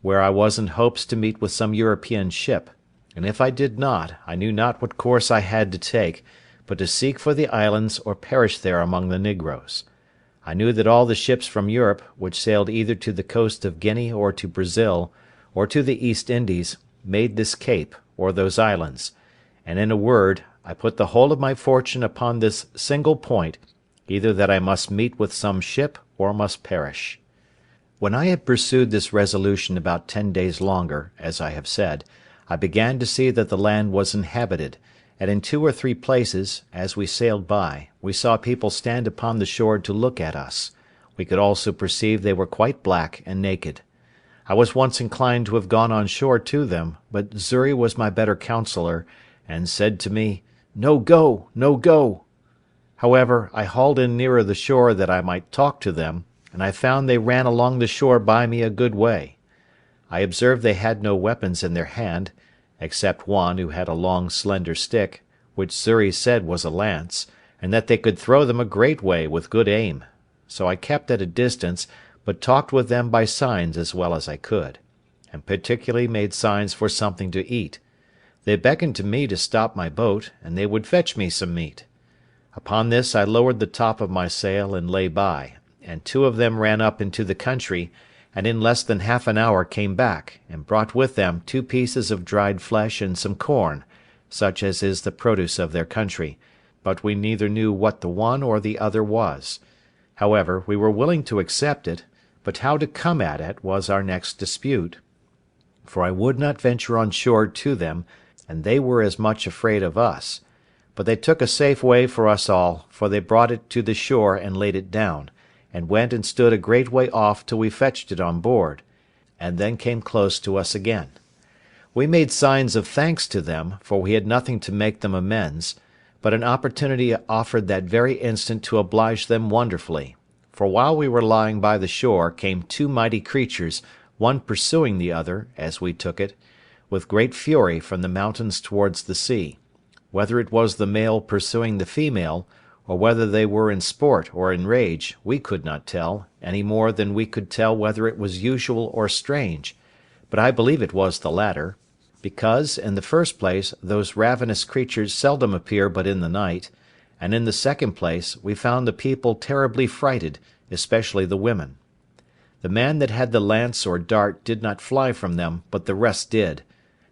where I was in hopes to meet with some European ship, and if I did not, I knew not what course I had to take, but to seek for the islands or perish there among the negroes. I knew that all the ships from Europe, which sailed either to the coast of Guinea or to Brazil, or to the East Indies, made this cape, or those islands; and in a word, I put the whole of my fortune upon this single point, either that I must meet with some ship or must perish. When I had pursued this resolution about 10 days longer, as I have said, I began to see that the land was inhabited, and in 2 or 3 places, as we sailed by, we saw people stand upon the shore to look at us. We could also perceive they were quite black and naked. I was once inclined to have gone on shore to them, but Xury was my better counsellor, and said to me, "No go, no go." However, I hauled in nearer the shore that I might talk to them, and I found they ran along the shore by me a good way. I observed they had no weapons in their hand, except one who had a long slender stick, which Xury said was a lance, and that they could throw them a great way with good aim. So I kept at a distance, but talked with them by signs as well as I could, and particularly made signs for something to eat. They beckoned to me to stop my boat, and they would fetch me some meat. Upon this I lowered the top of my sail and lay by, and 2 of them ran up into the country, and in less than half an hour came back, and brought with them 2 pieces of dried flesh and some corn, such as is the produce of their country, but we neither knew what the one or the other was. However, we were willing to accept it, but how to come at it was our next dispute, for I would not venture on shore to them, and they were as much afraid of us. But they took a safe way for us all, for they brought it to the shore and laid it down, and went and stood a great way off till we fetched it on board, and then came close to us again. We made signs of thanks to them, for we had nothing to make them amends, but an opportunity offered that very instant to oblige them wonderfully, for while we were lying by the shore came 2 mighty creatures, one pursuing the other, as we took it, with great fury from the mountains towards the sea. Whether it was the male pursuing the female, or whether they were in sport or in rage, we could not tell, any more than we could tell whether it was usual or strange; but I believe it was the latter, because, in the first place, those ravenous creatures seldom appear but in the night, and in the second place, we found the people terribly frighted, especially the women. The man that had the lance or dart did not fly from them, but the rest did.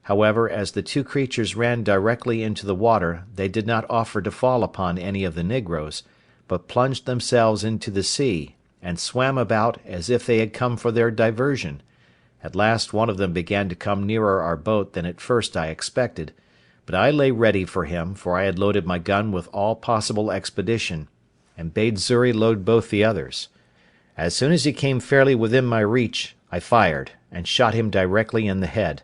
However, as the 2 creatures ran directly into the water, they did not offer to fall upon any of the negroes, but plunged themselves into the sea, and swam about as if they had come for their diversion. At last one of them began to come nearer our boat than at first I expected, but I lay ready for him, for I had loaded my gun with all possible expedition, and bade Xury load both the others. As soon as he came fairly within my reach, I fired, and shot him directly in the head.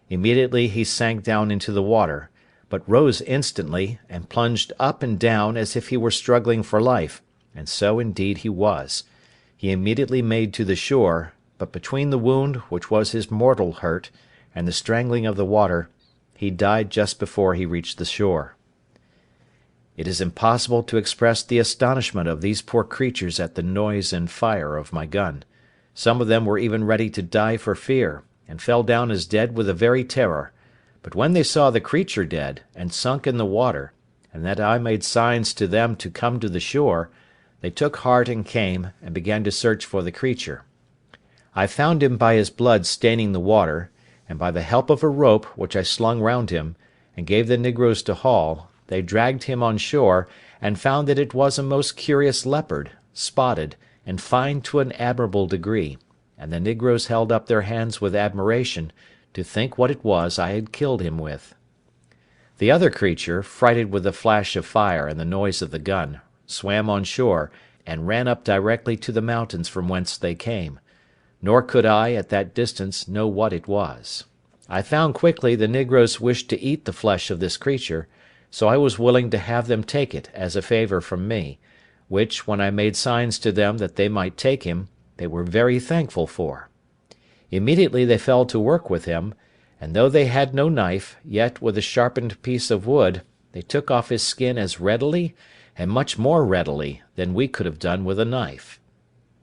Immediately he sank down into the water, but rose instantly, and plunged up and down as if he were struggling for life, and so indeed he was. He immediately made to the shore, but between the wound, which was his mortal hurt, and the strangling of the water, he died just before he reached the shore. It is impossible to express the astonishment of these poor creatures at the noise and fire of my gun. Some of them were even ready to die for fear, and fell down as dead with the very terror; but when they saw the creature dead, and sunk in the water, and that I made signs to them to come to the shore, they took heart and came, and began to search for the creature. I found him by his blood staining the water, and by the help of a rope, which I slung round him, and gave the negroes to haul, they dragged him on shore, and found that it was a most curious leopard, spotted, and fine to an admirable degree, and the negroes held up their hands with admiration, to think what it was I had killed him with. The other creature, frighted with the flash of fire and the noise of the gun, swam on shore, and ran up directly to the mountains from whence they came; nor could I, at that distance, know what it was. I found quickly the negroes wished to eat the flesh of this creature, so I was willing to have them take it as a favour from me, which, when I made signs to them that they might take him, they were very thankful for. Immediately they fell to work with him, and though they had no knife, yet with a sharpened piece of wood they took off his skin as readily, and much more readily, than we could have done with a knife.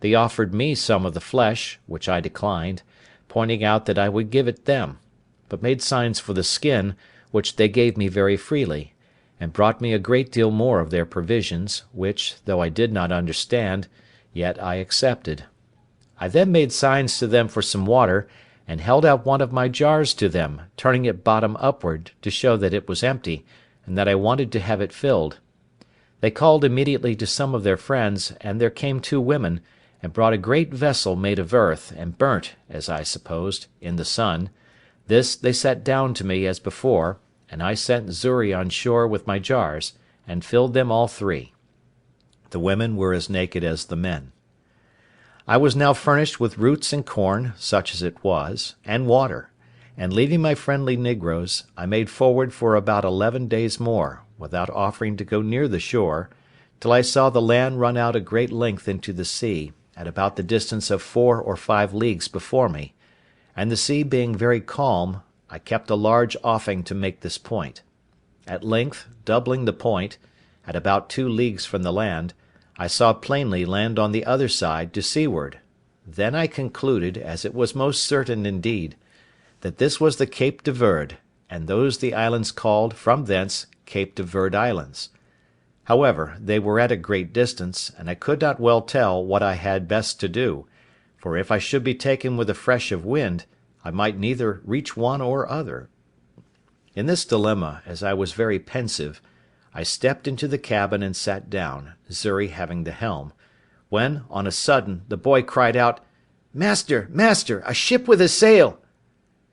They offered me some of the flesh, which I declined, pointing out that I would give it them, but made signs for the skin, which they gave me very freely, and brought me a great deal more of their provisions, which, though I did not understand, yet I accepted. I then made signs to them for some water, and held out one of my jars to them, turning it bottom upward to show that it was empty, and that I wanted to have it filled. They called immediately to some of their friends, and there came two women, and brought a great vessel made of earth, and burnt, as I supposed, in the sun. This they set down to me as before, and I sent Xury on shore with my jars, and filled them all three. The women were as naked as the men. I was now furnished with roots and corn, such as it was, and water, and leaving my friendly negroes, I made forward for about 11 days more, without offering to go near the shore, till I saw the land run out a great length into the sea, at about the distance of 4 or 5 leagues before me, and the sea being very calm, I kept a large offing to make this point. At length, doubling the point, at about 2 leagues from the land, I saw plainly land on the other side to seaward. Then I concluded, as it was most certain indeed, that this was the Cape de Verde, and those the islands called, from thence, Cape de Verde Islands. However, they were at a great distance, and I could not well tell what I had best to do, for if I should be taken with a fresh of wind, I might neither reach one or other. In this dilemma, as I was very pensive, I stepped into the cabin and sat down, Xury having the helm, when, on a sudden, the boy cried out, "Master, master, a ship with a sail!"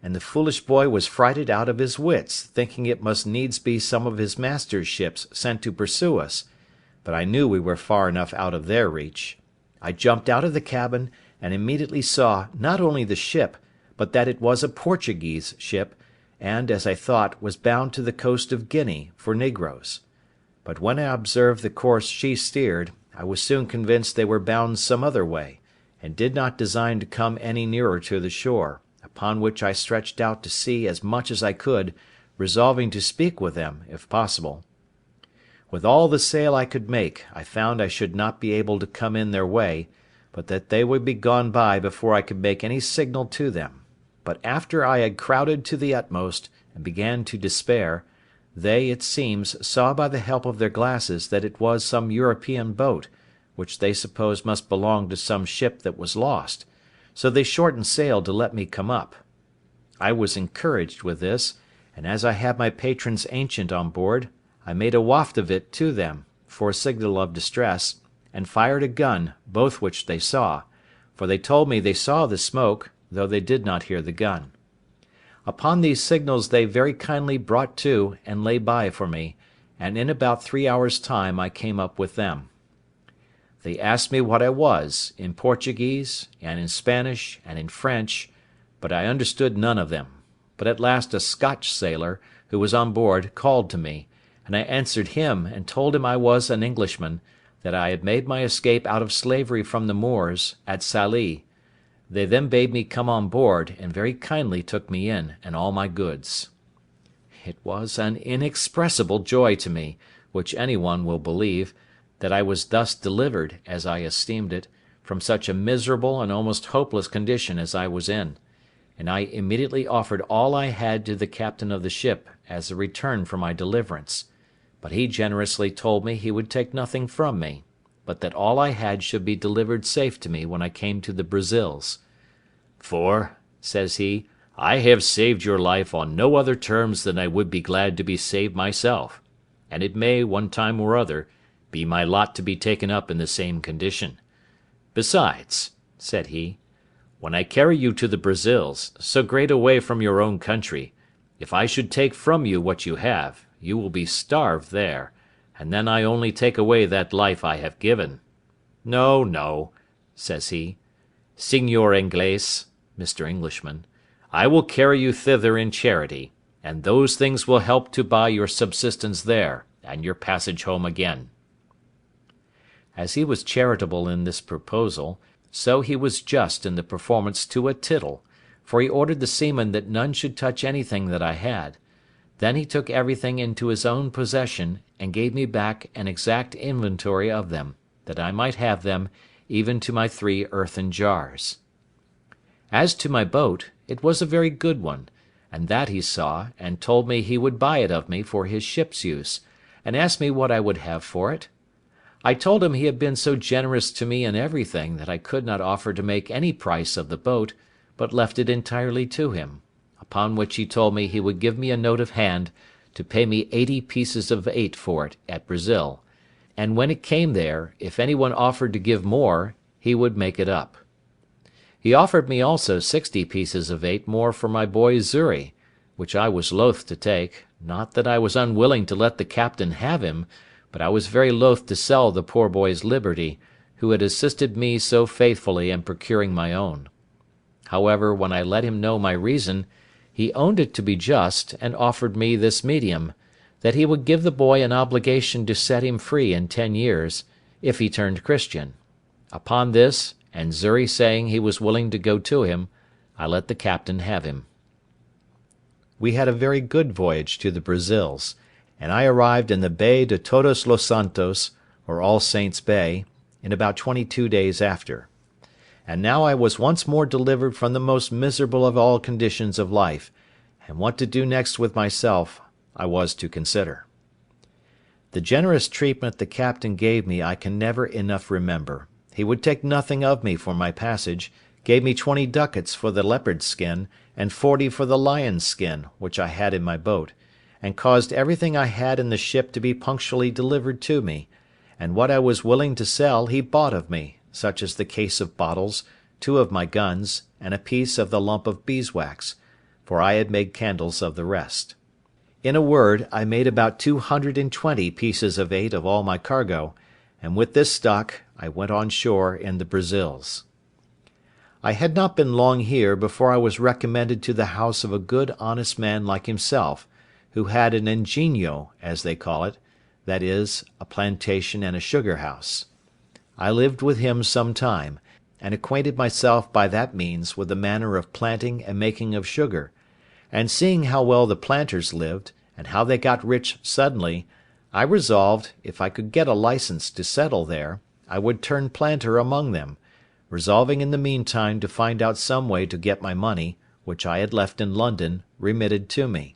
And the foolish boy was frighted out of his wits, thinking it must needs be some of his master's ships sent to pursue us, but I knew we were far enough out of their reach. I jumped out of the cabin, and immediately saw, not only the ship, but that it was a Portuguese ship, and, as I thought, was bound to the coast of Guinea, for negroes. But when I observed the course she steered, I was soon convinced they were bound some other way, and did not design to come any nearer to the shore, upon which I stretched out to sea as much as I could, resolving to speak with them, if possible. With all the sail I could make, I found I should not be able to come in their way, but that they would be gone by before I could make any signal to them. But after I had crowded to the utmost, and began to despair, they, it seems, saw by the help of their glasses that it was some European boat, which they supposed must belong to some ship that was lost, so they shortened sail to let me come up. I was encouraged with this, and as I had my patron's ancient on board, I made a waft of it to them, for a signal of distress, and fired a gun, both which they saw, for they told me they saw the smoke, though they did not hear the gun. Upon these signals they very kindly brought to, and lay by for me, and in about 3 hours' time I came up with them. They asked me what I was, in Portuguese, and in Spanish, and in French, but I understood none of them. But at last a Scotch sailor, who was on board, called to me, and I answered him, and told him I was an Englishman, that I had made my escape out of slavery from the Moors, at Sallee. They then bade me come on board, and very kindly took me in, and all my goods. It was an inexpressible joy to me, which any one will believe, that I was thus delivered, as I esteemed it, from such a miserable and almost hopeless condition as I was in, and I immediately offered all I had to the captain of the ship as a return for my deliverance, but he generously told me he would take nothing from me, but that all I had should be delivered safe to me when I came to the Brazils. "For," says he, "I have saved your life on no other terms than I would be glad to be saved myself, and it may, one time or other, be my lot to be taken up in the same condition. Besides," said he, "when I carry you to the Brazils, so great a way from your own country, if I should take from you what you have, you will be starved there, and then I only take away that life I have given. No, no," says he, "Signor Inglés (Mr. Englishman), I will carry you thither in charity, and those things will help to buy your subsistence there, and your passage home again." As he was charitable in this proposal, so he was just in the performance to a tittle, for he ordered the seamen that none should touch anything that I had. Then he took everything into his own possession, and gave me back an exact inventory of them, that I might have them, even to my 3 earthen jars. As to my boat, it was a very good one, and that he saw, and told me he would buy it of me for his ship's use, and asked me what I would have for it. I told him he had been so generous to me in everything that I could not offer to make any price of the boat, but left it entirely to him, upon which he told me he would give me a note of hand to pay me 80 pieces of eight for it at Brazil, and when it came there, if any one offered to give more, he would make it up. He offered me also 60 pieces of eight more for my boy Xury, which I was loath to take, not that I was unwilling to let the captain have him, but I was very loath to sell the poor boy's liberty, who had assisted me so faithfully in procuring my own. However, when I let him know my reason, he owned it to be just, and offered me this medium, that he would give the boy an obligation to set him free in 10 years, if he turned Christian. Upon this, and Xury saying he was willing to go to him, I let the captain have him. We had a very good voyage to the Brazils, and I arrived in the Bay de Todos los Santos, or All Saints' Bay, in about 22 days after. And now I was once more delivered from the most miserable of all conditions of life, and what to do next with myself I was to consider. The generous treatment the captain gave me I can never enough remember. He would take nothing of me for my passage, gave me 20 ducats for the leopard's skin, and 40 for the lion's skin, which I had in my boat, and caused everything I had in the ship to be punctually delivered to me, and what I was willing to sell he bought of me, such as the case of bottles, 2 of my guns, and a piece of the lump of beeswax, for I had made candles of the rest. In a word, I made about 220 pieces of eight of all my cargo, and with this stock I went on shore in the Brazils. I had not been long here before I was recommended to the house of a good honest man like himself, who had an ingenio, as they call it, that is, a plantation and a sugar house. I lived with him some time, and acquainted myself by that means with the manner of planting and making of sugar, and seeing how well the planters lived, and how they got rich suddenly, I resolved, if I could get a license to settle there, I would turn planter among them, resolving in the meantime to find out some way to get my money, which I had left in London, remitted to me.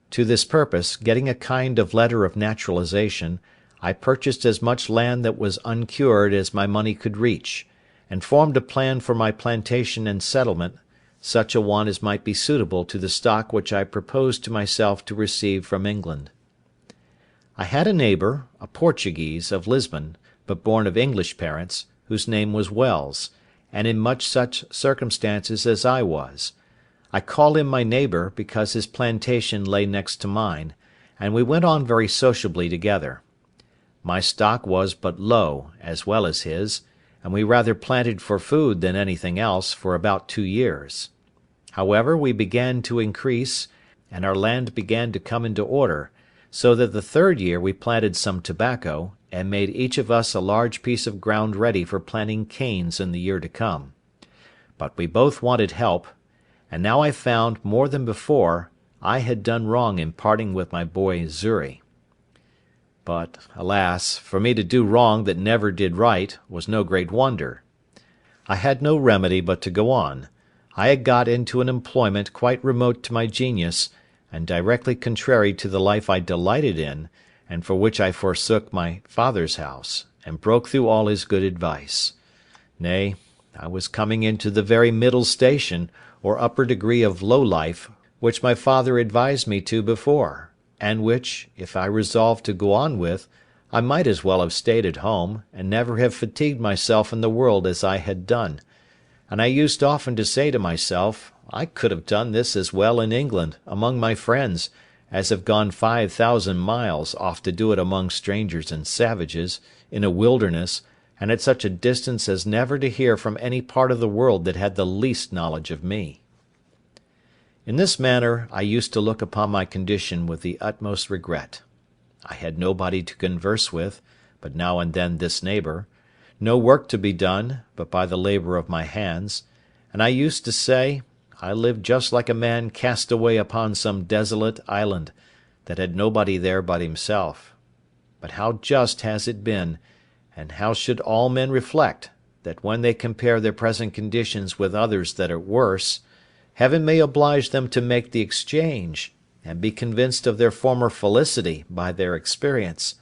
To this purpose, getting a kind of letter of naturalization, I purchased as much land that was uncured as my money could reach, and formed a plan for my plantation and settlement, such a one as might be suitable to the stock which I proposed to myself to receive from England. I had a neighbour, a Portuguese, of Lisbon, but born of English parents, whose name was Wells, and in much such circumstances as I was. I call him my neighbour, because his plantation lay next to mine, and we went on very sociably together. My stock was but low, as well as his, and we rather planted for food than anything else for about 2 years. However, we began to increase, and our land began to come into order, so that the 3rd year we planted some tobacco, and made each of us a large piece of ground ready for planting canes in the year to come. But we both wanted help, and now I found, more than before, I had done wrong in parting with my boy Xury. But, alas, for me to do wrong that never did right was no great wonder. I had no remedy but to go on. I had got into an employment quite remote to my genius, and directly contrary to the life I delighted in, and for which I forsook my father's house, and broke through all his good advice. Nay, I was coming into the very middle station, or upper degree of low life, which my father advised me to before, and which, if I resolved to go on with, I might as well have stayed at home, and never have fatigued myself in the world as I had done; and I used often to say to myself, I could have done this as well in England, among my friends, as have gone 5,000 miles off to do it among strangers and savages, in a wilderness, and at such a distance as never to hear from any part of the world that had the least knowledge of me. In this manner I used to look upon my condition with the utmost regret. I had nobody to converse with, but now and then this neighbour; no work to be done, but by the labour of my hands; and I used to say, I lived just like a man cast away upon some desolate island, that had nobody there but himself. But how just has it been, and how should all men reflect, that when they compare their present conditions with others that are worse, Heaven may oblige them to make the exchange, and be convinced of their former felicity by their experience.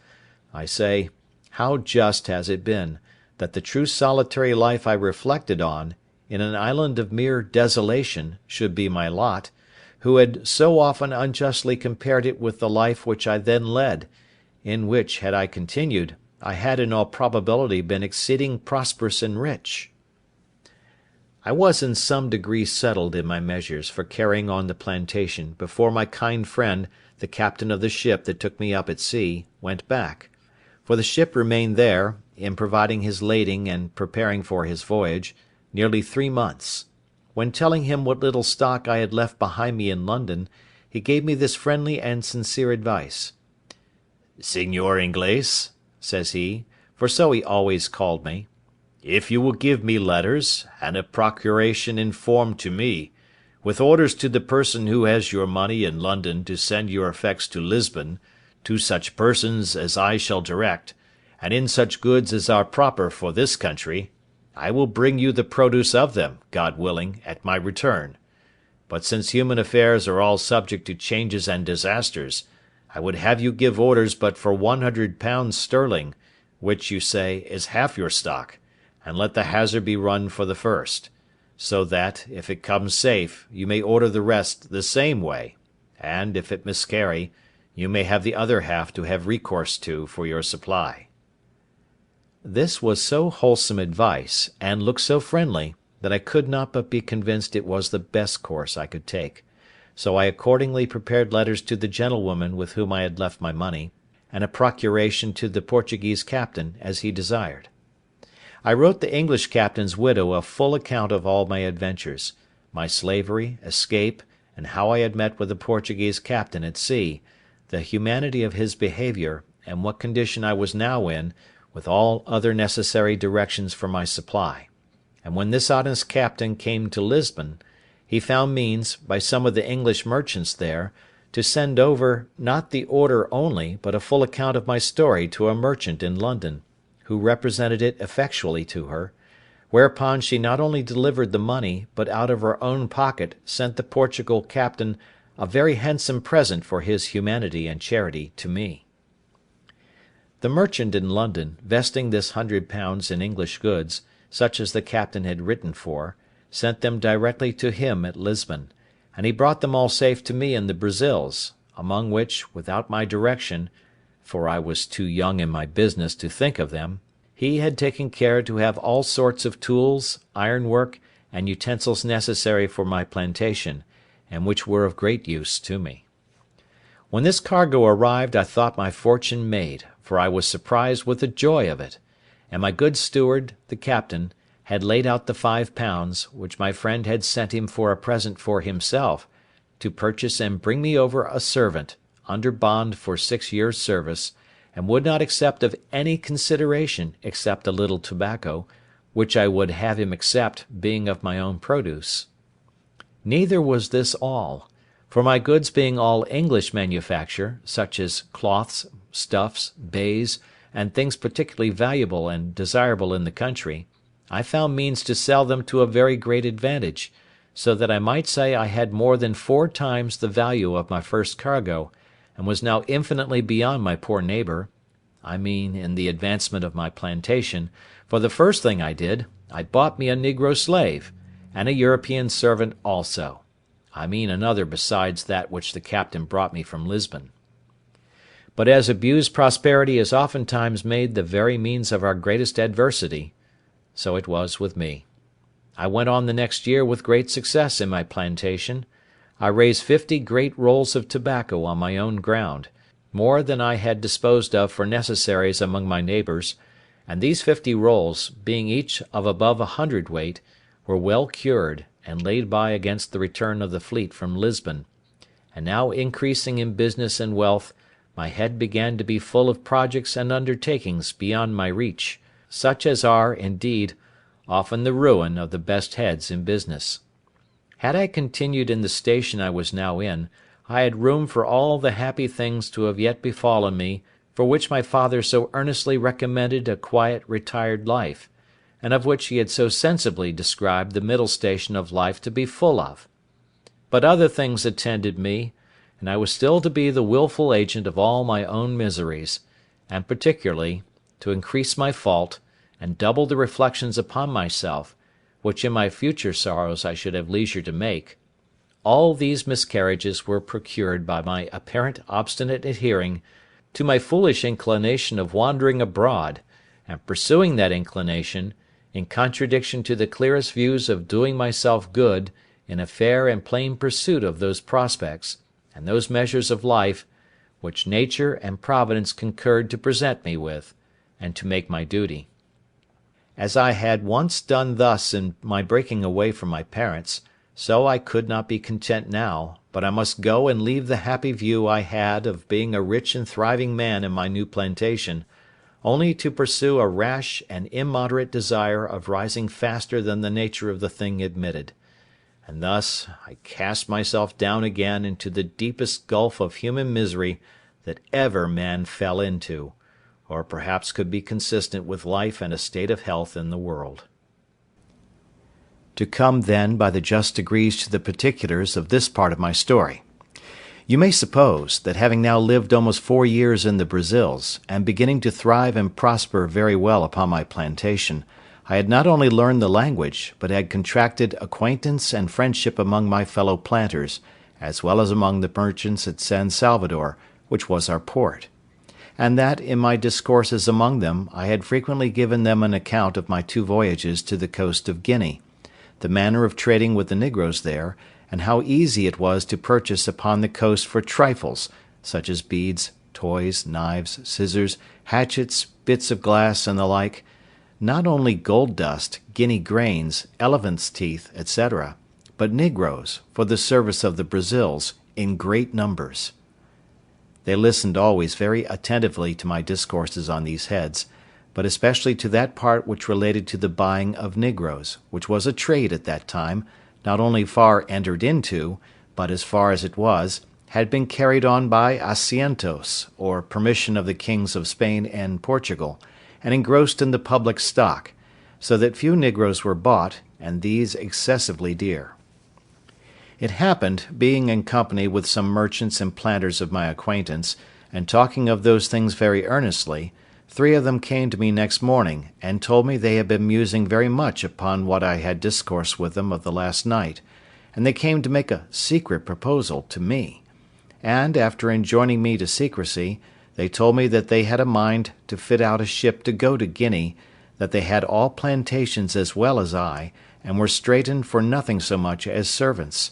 I say, how just has it been, that the true solitary life I reflected on, in an island of mere desolation, should be my lot, who had so often unjustly compared it with the life which I then led, in which, had I continued, I had in all probability been exceeding prosperous and rich. I was in some degree settled in my measures for carrying on the plantation before my kind friend, the captain of the ship that took me up at sea, went back; for the ship remained there, in providing his lading and preparing for his voyage, nearly 3 months; when telling him what little stock I had left behind me in London, he gave me this friendly and sincere advice: "Señor Inglés," says he, for so he always called me, "if you will give me letters, and a procuration in form to me, with orders to the person who has your money in London to send your effects to Lisbon, to such persons as I shall direct, and in such goods as are proper for this country, I will bring you the produce of them, God willing, at my return. But since human affairs are all subject to changes and disasters, I would have you give orders but for £100 sterling, which, you say, is half your stock, and let the hazard be run for the first; so that, if it comes safe, you may order the rest the same way, and, if it miscarry, you may have the other half to have recourse to for your supply." This was so wholesome advice, and looked so friendly, that I could not but be convinced it was the best course I could take; so I accordingly prepared letters to the gentlewoman with whom I had left my money, and a procuration to the Portuguese captain, as he desired. I wrote the English captain's widow a full account of all my adventures, my slavery, escape, and how I had met with the Portuguese captain at sea, the humanity of his behaviour, and what condition I was now in, with all other necessary directions for my supply; and when this honest captain came to Lisbon, he found means, by some of the English merchants there, to send over, not the order only, but a full account of my story to a merchant in London, who represented it effectually to her; whereupon she not only delivered the money, but out of her own pocket sent the Portugal captain a very handsome present for his humanity and charity to me. The merchant in London, vesting this £100 in English goods, such as the captain had written for, sent them directly to him at Lisbon, and he brought them all safe to me in the Brazils, among which, without my direction, for I was too young in my business to think of them, he had taken care to have all sorts of tools, ironwork, and utensils necessary for my plantation, and which were of great use to me. When this cargo arrived I thought my fortune made, for I was surprised with the joy of it; and my good steward, the captain, had laid out the £5, which my friend had sent him for a present for himself, to purchase and bring me over a servant, under bond for 6 years' service, and would not accept of any consideration except a little tobacco, which I would have him accept, being of my own produce. Neither was this all; for my goods being all English manufacture, such as cloths, stuffs, baize, and things particularly valuable and desirable in the country, I found means to sell them to a very great advantage, so that I might say I had more than 4 times the value of my first cargo, and was now infinitely beyond my poor neighbour, I mean in the advancement of my plantation; for the first thing I did, I bought me a negro slave, and a European servant also; I mean another besides that which the captain brought me from Lisbon. But as abused prosperity is oftentimes made the very means of our greatest adversity, so it was with me. I went on the next year with great success in my plantation. I raised 50 great rolls of tobacco on my own ground, more than I had disposed of for necessaries among my neighbours, and these 50 rolls, being each of above 1 hundredweight, were well cured, and laid by against the return of the fleet from Lisbon; and now increasing in business and wealth, my head began to be full of projects and undertakings beyond my reach, such as are, indeed, often the ruin of the best heads in business. Had I continued in the station I was now in, I had room for all the happy things to have yet befallen me for which my father so earnestly recommended a quiet retired life, and of which he had so sensibly described the middle station of life to be full of. But other things attended me, and I was still to be the wilful agent of all my own miseries, and particularly, to increase my fault, and double the reflections upon myself, which in my future sorrows I should have leisure to make. All these miscarriages were procured by my apparent obstinate adhering to my foolish inclination of wandering abroad, and pursuing that inclination, in contradiction to the clearest views of doing myself good in a fair and plain pursuit of those prospects, and those measures of life, which nature and Providence concurred to present me with, and to make my duty. As I had once done thus in my breaking away from my parents, so I could not be content now, but I must go and leave the happy view I had of being a rich and thriving man in my new plantation, only to pursue a rash and immoderate desire of rising faster than the nature of the thing admitted. And thus I cast myself down again into the deepest gulf of human misery that ever man fell into, or perhaps could be consistent with life and a state of health in the world. To come then by the just degrees to the particulars of this part of my story. You may suppose that having now lived almost 4 years in the Brazils, and beginning to thrive and prosper very well upon my plantation, I had not only learned the language, but had contracted acquaintance and friendship among my fellow planters, as well as among the merchants at San Salvador, which was our port; and that, in my discourses among them, I had frequently given them an account of my 2 voyages to the coast of Guinea, the manner of trading with the negroes there, and how easy it was to purchase upon the coast for trifles, such as beads, toys, knives, scissors, hatchets, bits of glass, and the like, not only gold dust, guinea grains, elephants' teeth, etc., but negroes, for the service of the Brazils, in great numbers. They listened always very attentively to my discourses on these heads, but especially to that part which related to the buying of negroes, which was a trade at that time, not only far entered into, but, as far as it was, had been carried on by asientos, or permission of the kings of Spain and Portugal, and engrossed in the public stock, so that few negroes were bought, and these excessively dear. It happened, being in company with some merchants and planters of my acquaintance, and talking of those things very earnestly, 3 of them came to me next morning, and told me they had been musing very much upon what I had discoursed with them of the last night, and they came to make a secret proposal to me; and, after enjoining me to secrecy, they told me that they had a mind to fit out a ship to go to Guinea, that they had all plantations as well as I, and were straitened for nothing so much as servants;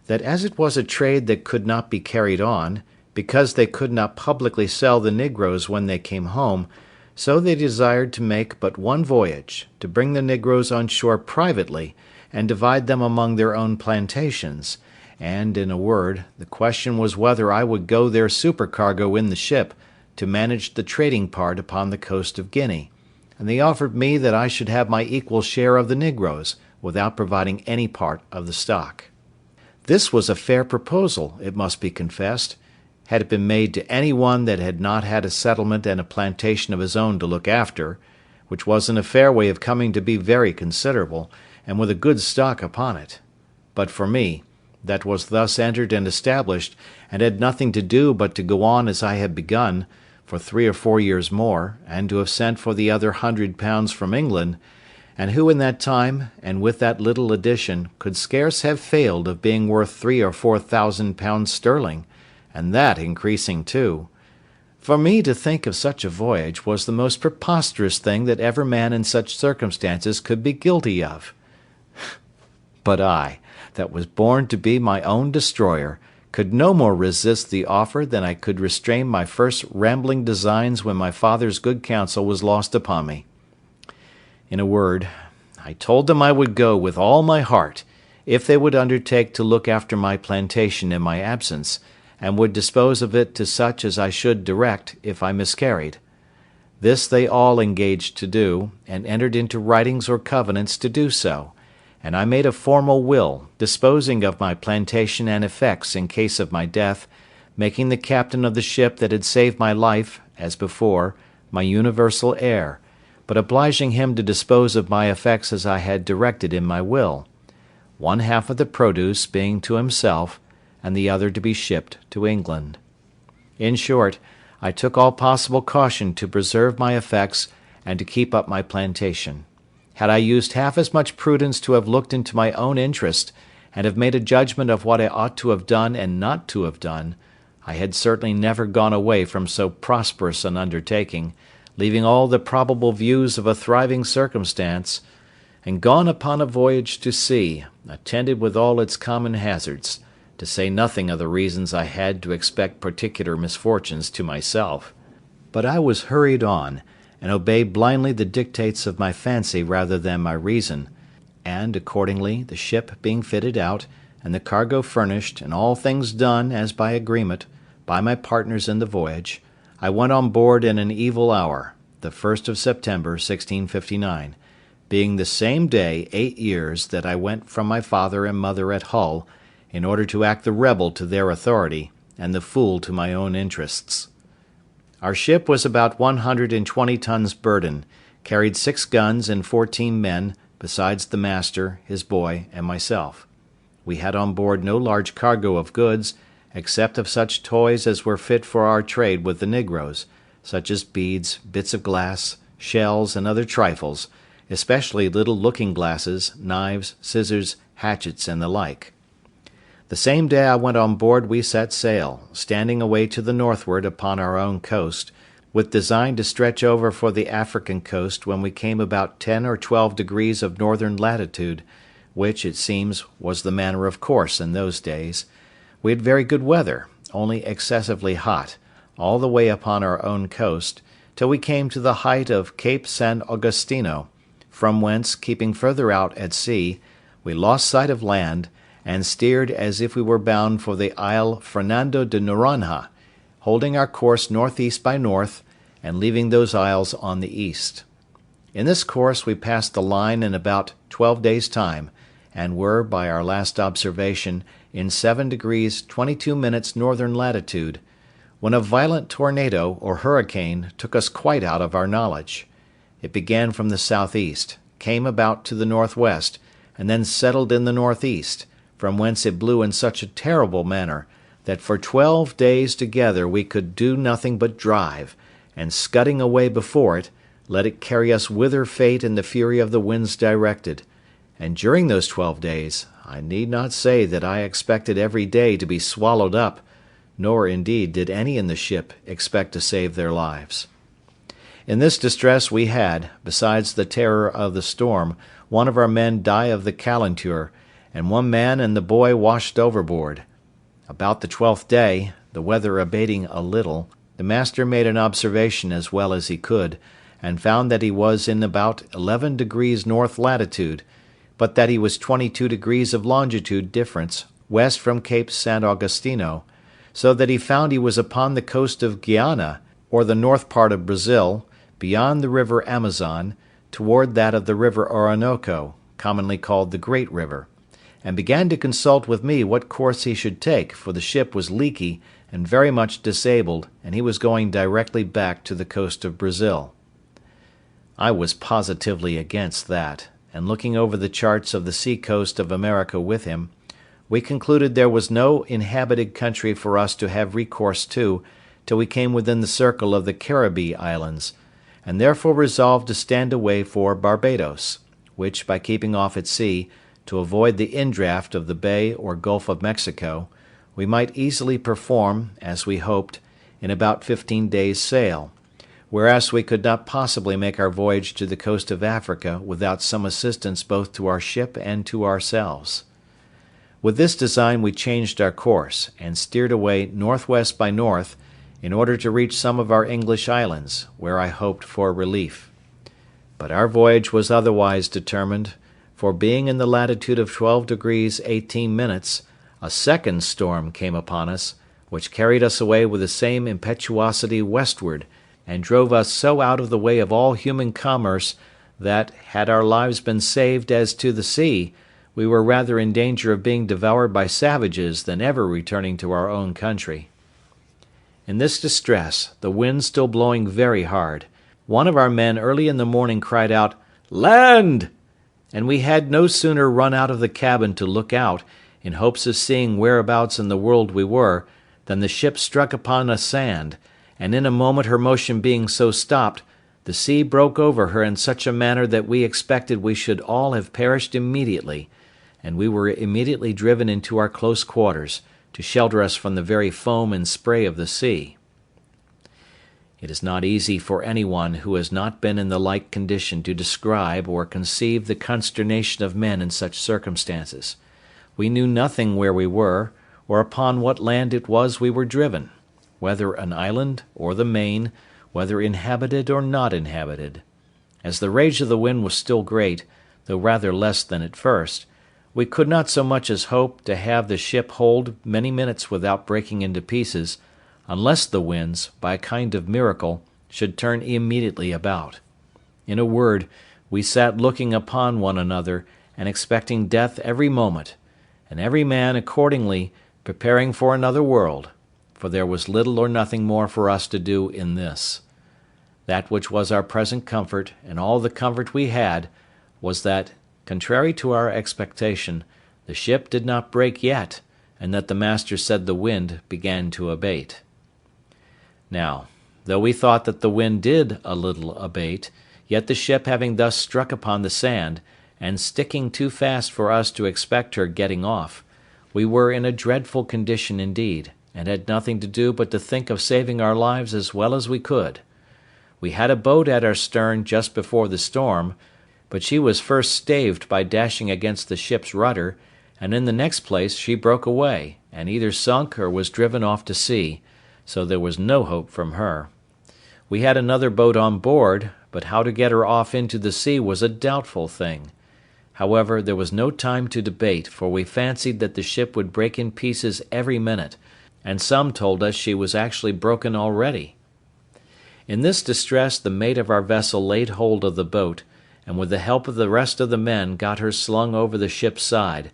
that as it was a trade that could not be carried on, because they could not publicly sell the negroes when they came home, so they desired to make but one voyage, to bring the negroes on shore privately, and divide them among their own plantations; and, in a word, the question was whether I would go their supercargo in the ship, to manage the trading part upon the coast of Guinea, and they offered me that I should have my equal share of the negroes, without providing any part of the stock. This was a fair proposal, it must be confessed, had it been made to any one that had not had a settlement and a plantation of his own to look after, which was in a fair way of coming to be very considerable, and with a good stock upon it. But for me, that was thus entered and established, and had nothing to do but to go on as I had begun, for 3 or 4 years more, and to have sent for the other £100 from England, and who in that time, and with that little addition, could scarce have failed of being worth £3,000 or £4,000 sterling, and that increasing too. For me to think of such a voyage was the most preposterous thing that ever man in such circumstances could be guilty of. But I, that was born to be my own destroyer, could no more resist the offer than I could restrain my first rambling designs when my father's good counsel was lost upon me. In a word, I told them I would go with all my heart, if they would undertake to look after my plantation in my absence, and would dispose of it to such as I should direct, if I miscarried. This they all engaged to do, and entered into writings or covenants to do so, and I made a formal will, disposing of my plantation and effects in case of my death, making the captain of the ship that had saved my life, as before, my universal heir, but obliging him to dispose of my effects as I had directed in my will, one half of the produce being to himself, and the other to be shipped to England. In short, I took all possible caution to preserve my effects and to keep up my plantation, had I used half as much prudence to have looked into my own interest, and have made a judgment of what I ought to have done and not to have done, I had certainly never gone away from so prosperous an undertaking, leaving all the probable views of a thriving circumstance, and gone upon a voyage to sea, attended with all its common hazards, to say nothing of the reasons I had to expect particular misfortunes to myself. But I was hurried on, and obeyed blindly the dictates of my fancy rather than my reason, and, accordingly, the ship being fitted out, and the cargo furnished, and all things done, as by agreement, by my partners in the voyage, I went on board in an evil hour, the 1st of September, 1659, being the same day 8 years that I went from my father and mother at Hull, in order to act the rebel to their authority, and the fool to my own interests. Our ship was about 120 tons burden, carried 6 guns and 14 men, besides the master, his boy, and myself. We had on board no large cargo of goods, except of such toys as were fit for our trade with the negroes, such as beads, bits of glass, shells, and other trifles, especially little looking-glasses, knives, scissors, hatchets, and the like. The same day I went on board we set sail, standing away to the northward upon our own coast, with design to stretch over for the African coast when we came about 10 or 12 degrees of northern latitude, which, it seems, was the manner of course in those days. We had very good weather, only excessively hot, all the way upon our own coast, till we came to the height of Cape San Augustino, from whence, keeping further out at sea, we lost sight of land, and steered as if we were bound for the Isle Fernando de Noronha, holding our course northeast by north, and leaving those isles on the east. In this course we passed the line in about 12 days' time, and were, by our last observation, in 7 degrees 22 minutes northern latitude, when a violent tornado, or hurricane, took us quite out of our knowledge. It began from the southeast, came about to the northwest, and then settled in the northeast, from whence it blew in such a terrible manner, that for 12 days together we could do nothing but drive, and scudding away before it, let it carry us whither fate and the fury of the winds directed, and during those 12 days, I need not say that I expected every day to be swallowed up, nor, indeed, did any in the ship expect to save their lives. In this distress we had, besides the terror of the storm, one of our men die of the calenture, and one man and the boy washed overboard. About the 12th day, the weather abating a little, the master made an observation as well as he could, and found that he was in about 11 degrees north latitude, but that he was 22 degrees of longitude difference west from Cape San Augustino, so that he found he was upon the coast of Guiana, or the north part of Brazil, beyond the river Amazon, toward that of the river Orinoco, commonly called the Great River, and began to consult with me what course he should take, for the ship was leaky and very much disabled, and he was going directly back to the coast of Brazil. I was positively against that, and looking over the charts of the sea-coast of America with him, we concluded there was no inhabited country for us to have recourse to till we came within the circle of the Caribbee Islands, and therefore resolved to stand away for Barbados, which, by keeping off at sea, to avoid the indraft of the Bay or Gulf of Mexico, we might easily perform, as we hoped, in about 15 days' sail, whereas we could not possibly make our voyage to the coast of Africa without some assistance both to our ship and to ourselves. With this design we changed our course, and steered away northwest by north, in order to reach some of our English islands, where I hoped for relief. But our voyage was otherwise determined, for being in the latitude of 12 degrees 18 minutes, a second storm came upon us, which carried us away with the same impetuosity westward, and drove us so out of the way of all human commerce, that, had our lives been saved as to the sea, we were rather in danger of being devoured by savages than ever returning to our own country. In this distress, the wind still blowing very hard, one of our men early in the morning cried out, "Land!" and we had no sooner run out of the cabin to look out, in hopes of seeing whereabouts in the world we were, than the ship struck upon a sand, and in a moment her motion being so stopped, The sea broke over her in such a manner that we expected we should all have perished immediately, and we were immediately driven into our close quarters, to shelter us from the very foam and spray of the sea. It is not easy for anyone who has not been in the like condition to describe or conceive the consternation of men in such circumstances. We knew nothing where we were, or upon what land it was we were driven, whether an island or the main, whether inhabited or not inhabited. As the rage of the wind was still great, though rather less than at first, we could not so much as hope to have the ship hold many minutes without breaking into pieces, unless the winds, by a kind of miracle, should turn immediately about. In a word, we sat looking upon one another, and expecting death every moment, and every man accordingly preparing for another world, for there was little or nothing more for us to do in this. That which was our present comfort, and all the comfort we had, was that, contrary to our expectation, the ship did not break yet, and that the master said the wind began to abate. Now, though we thought that the wind did a little abate, yet the ship having thus struck upon the sand, and sticking too fast for us to expect her getting off, we were in a dreadful condition indeed, and had nothing to do but to think of saving our lives as well as we could. We had a boat at our stern just before the storm, but she was first staved by dashing against the ship's rudder, and in the next place she broke away, and either sunk or was driven off to sea, so there was no hope from her. We had another boat on board, but how to get her off into the sea was a doubtful thing. However, there was no time to debate, for we fancied that the ship would break in pieces every minute, and some told us she was actually broken already. In this distress the mate of our vessel laid hold of the boat, and with the help of the rest of the men got her slung over the ship's side,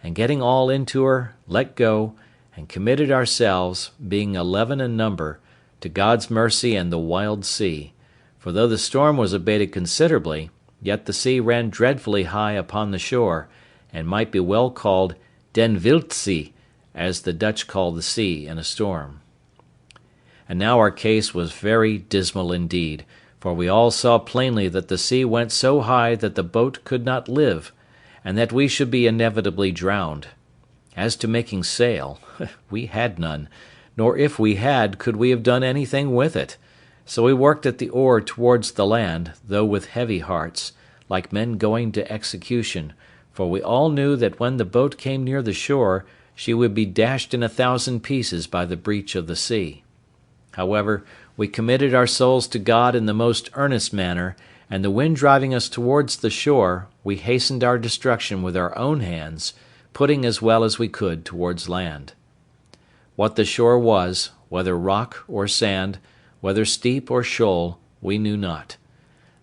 and getting all into her, let go, and committed ourselves, being 11 in number, to God's mercy and the wild sea, for though the storm was abated considerably, yet the sea ran dreadfully high upon the shore, and might be well called den wildzee, as the Dutch call the sea in a storm. And now our case was very dismal indeed, for we all saw plainly that the sea went so high that the boat could not live, and that we should be inevitably drowned. As to making sail, we had none, nor if we had could we have done anything with it, so we worked at the oar towards the land, though with heavy hearts, like men going to execution, for we all knew that when the boat came near the shore she would be dashed in 1,000 pieces by the breach of the sea. However, we committed our souls to God in the most earnest manner, and the wind driving us towards the shore, we hastened our destruction with our own hands, putting as well as we could towards land. What the shore was, whether rock or sand, whether steep or shoal, we knew not.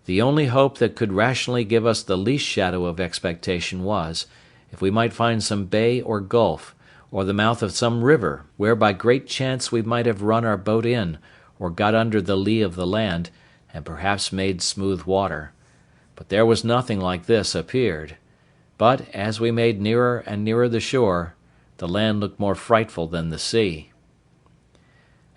The only hope that could rationally give us the least shadow of expectation was, if we might find some bay or gulf, or the mouth of some river, where by great chance we might have run our boat in, or got under the lee of the land, and perhaps made smooth water. But there was nothing like this appeared. But, as we made nearer and nearer the shore, the land looked more frightful than the sea.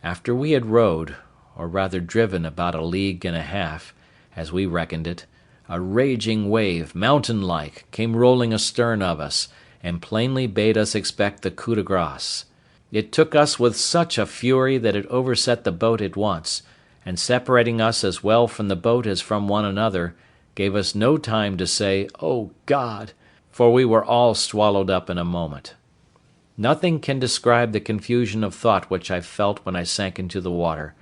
After we had rowed, or rather driven about 1.5 leagues, as we reckoned it, a raging wave, mountain-like, came rolling astern of us, and plainly bade us expect the coup de grace. It took us with such a fury that it overset the boat at once, and separating us as well from the boat as from one another, gave us no time to say, "O God!" for we were all swallowed up in a moment. Nothing can describe the confusion of thought which I felt when I sank into the water,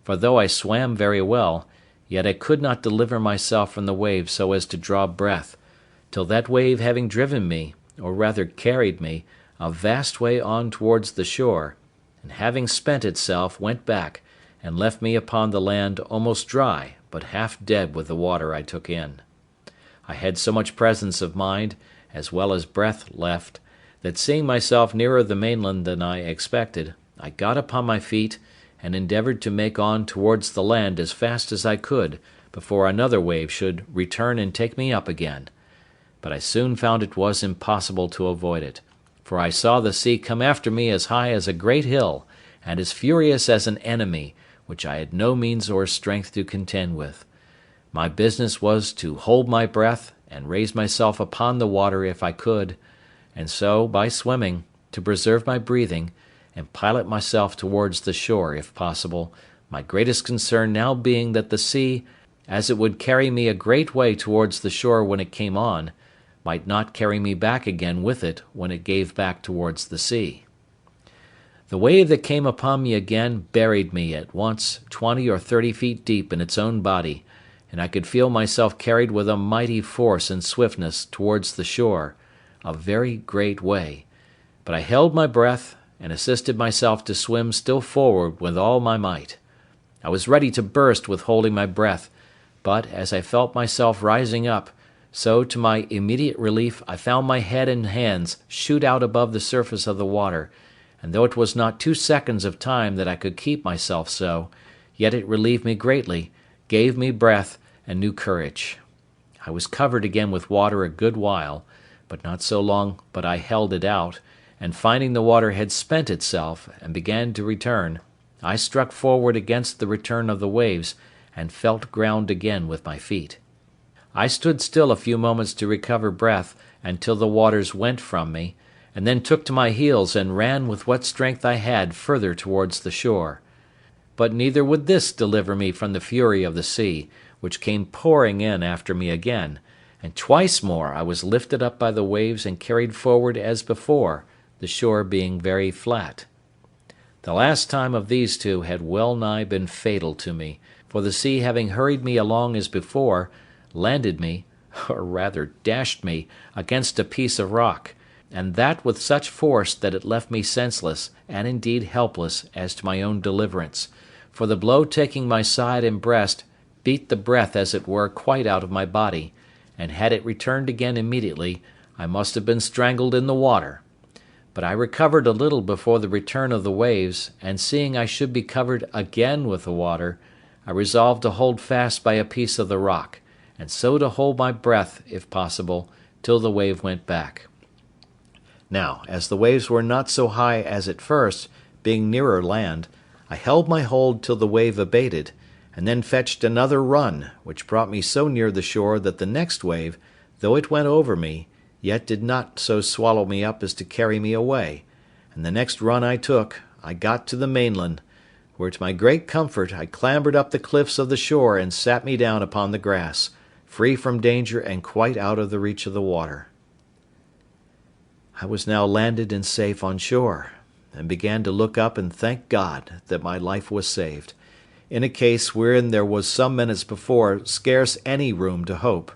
for though I swam very well, yet I could not deliver myself from the wave so as to draw breath, till that wave having driven me, or rather carried me, a vast way on towards the shore, and having spent itself, went back, and left me upon the land almost dry, but half dead with the water I took in. I had so much presence of mind, as well as breath left, that seeing myself nearer the mainland than I expected, I got upon my feet, and endeavoured to make on towards the land as fast as I could, before another wave should return and take me up again. But I soon found it was impossible to avoid it, for I saw the sea come after me as high as a great hill, and as furious as an enemy, which I had no means or strength to contend with. My business was to hold my breath and raise myself upon the water if I could, and so, by swimming, to preserve my breathing, and pilot myself towards the shore if possible, my greatest concern now being that the sea, as it would carry me a great way towards the shore when it came on, might not carry me back again with it when it gave back towards the sea. The wave that came upon me again buried me at once 20 or 30 feet deep in its own body, and I could feel myself carried with a mighty force and swiftness towards the shore, a very great way, but I held my breath, and assisted myself to swim still forward with all my might. I was ready to burst with holding my breath, but, as I felt myself rising up, so to my immediate relief I found my head and hands shoot out above the surface of the water, and though it was not 2 seconds of time that I could keep myself so, yet it relieved me greatly, gave me breath and new courage. I was covered again with water a good while, but not so long but I held it out, and finding the water had spent itself, and began to return, I struck forward against the return of the waves, and felt ground again with my feet. I stood still a few moments to recover breath, until the waters went from me, and then took to my heels and ran with what strength I had further towards the shore. But neither would this deliver me from the fury of the sea, which came pouring in after me again, and twice more I was lifted up by the waves and carried forward as before, the shore being very flat. The last time of these two had well nigh been fatal to me, for the sea having hurried me along as before, landed me, or rather dashed me, against a piece of rock, and that with such force that it left me senseless, and indeed helpless, as to my own deliverance, for the blow taking my side and breast beat the breath as it were quite out of my body, and had it returned again immediately, I must have been strangled in the water. But I recovered a little before the return of the waves, and seeing I should be covered again with the water, I resolved to hold fast by a piece of the rock, and so to hold my breath, if possible, till the wave went back. Now, as the waves were not so high as at first, being nearer land, I held my hold till the wave abated, and then fetched another run, which brought me so near the shore that the next wave, though it went over me, yet did not so swallow me up as to carry me away, and the next run I took, I got to the mainland, where to my great comfort I clambered up the cliffs of the shore and sat me down upon the grass, free from danger and quite out of the reach of the water. I was now landed and safe on shore, and began to look up and thank God that my life was saved, in a case wherein there was some minutes before scarce any room to hope.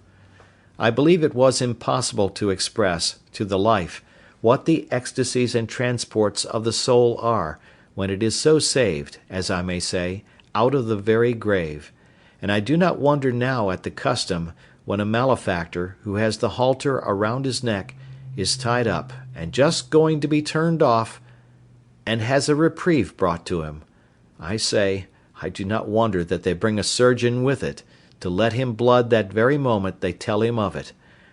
I believe it was impossible to express, to the life, what the ecstasies and transports of the soul are, when it is so saved, as I may say, out of the very grave; and I do not wonder now at the custom, when a malefactor, who has the halter around his neck, is tied up, and just going to be turned off, and has a reprieve brought to him. I say, I do not wonder that they bring a surgeon with it, to let him blood that very moment they tell him of it,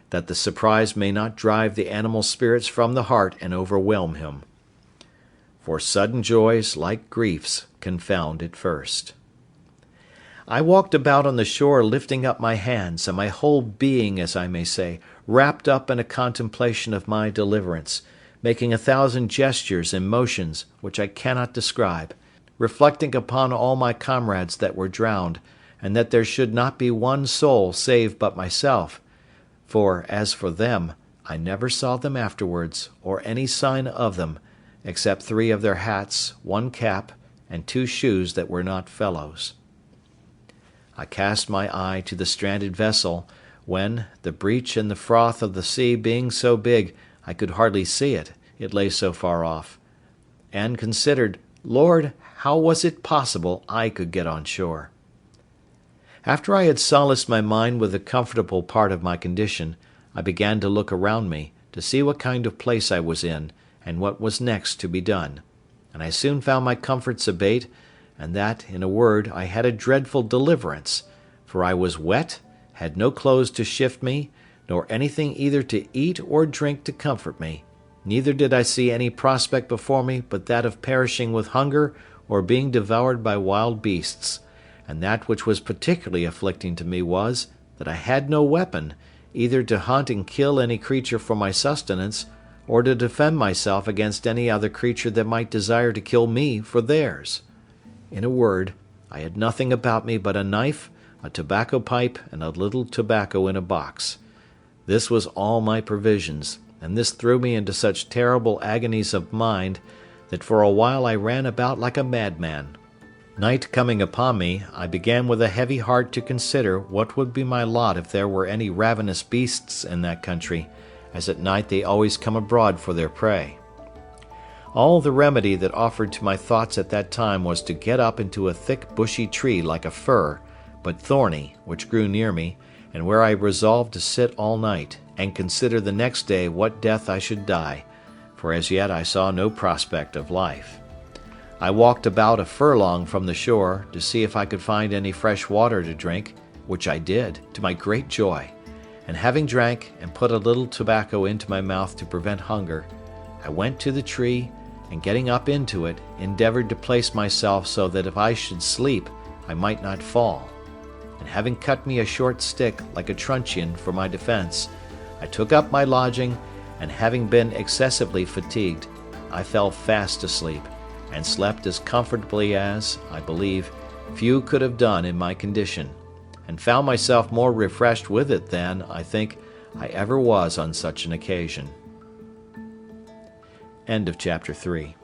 that the surprise may not drive the animal spirits from the heart and overwhelm him. For sudden joys, like griefs, confound at first. I walked about on the shore lifting up my hands, and my whole being, as I may say, wrapped up in a contemplation of my deliverance, making 1,000 gestures and motions which I cannot describe, reflecting upon all my comrades that were drowned, and that there should not be one soul saved but myself; for, as for them, I never saw them afterwards, or any sign of them, except 3 of their hats, 1 cap, and 2 shoes that were not fellows. I cast my eye to the stranded vessel, when, the breach in the froth of the sea being so big I could hardly see it, it lay so far off, and considered, Lord, how was it possible I could get on shore? After I had solaced my mind with the comfortable part of my condition, I began to look around me, to see what kind of place I was in, and what was next to be done; and I soon found my comforts abate, and that, in a word, I had a dreadful deliverance, for I was wet, had no clothes to shift me, nor anything either to eat or drink to comfort me, neither did I see any prospect before me but that of perishing with hunger or being devoured by wild beasts, and that which was particularly afflicting to me was, that I had no weapon, either to hunt and kill any creature for my sustenance, or to defend myself against any other creature that might desire to kill me for theirs. In a word, I had nothing about me but a knife, a tobacco pipe, and a little tobacco in a box. This was all my provisions, and this threw me into such terrible agonies of mind that for a while I ran about like a madman. Night coming upon me, I began with a heavy heart to consider what would be my lot if there were any ravenous beasts in that country, as at night they always come abroad for their prey. All the remedy that offered to my thoughts at that time was to get up into a thick bushy tree like a fir, but thorny, which grew near me, and where I resolved to sit all night, and consider the next day what death I should die, for as yet I saw no prospect of life. I walked about a furlong from the shore to see if I could find any fresh water to drink, which I did, to my great joy, and having drank and put a little tobacco into my mouth to prevent hunger, I went to the tree, and getting up into it, endeavored to place myself so that if I should sleep, I might not fall. And having cut me a short stick, like a truncheon, for my defence, I took up my lodging, and having been excessively fatigued, I fell fast asleep, and slept as comfortably as, I believe, few could have done in my condition, and found myself more refreshed with it than, I think, I ever was on such an occasion. End of chapter 3.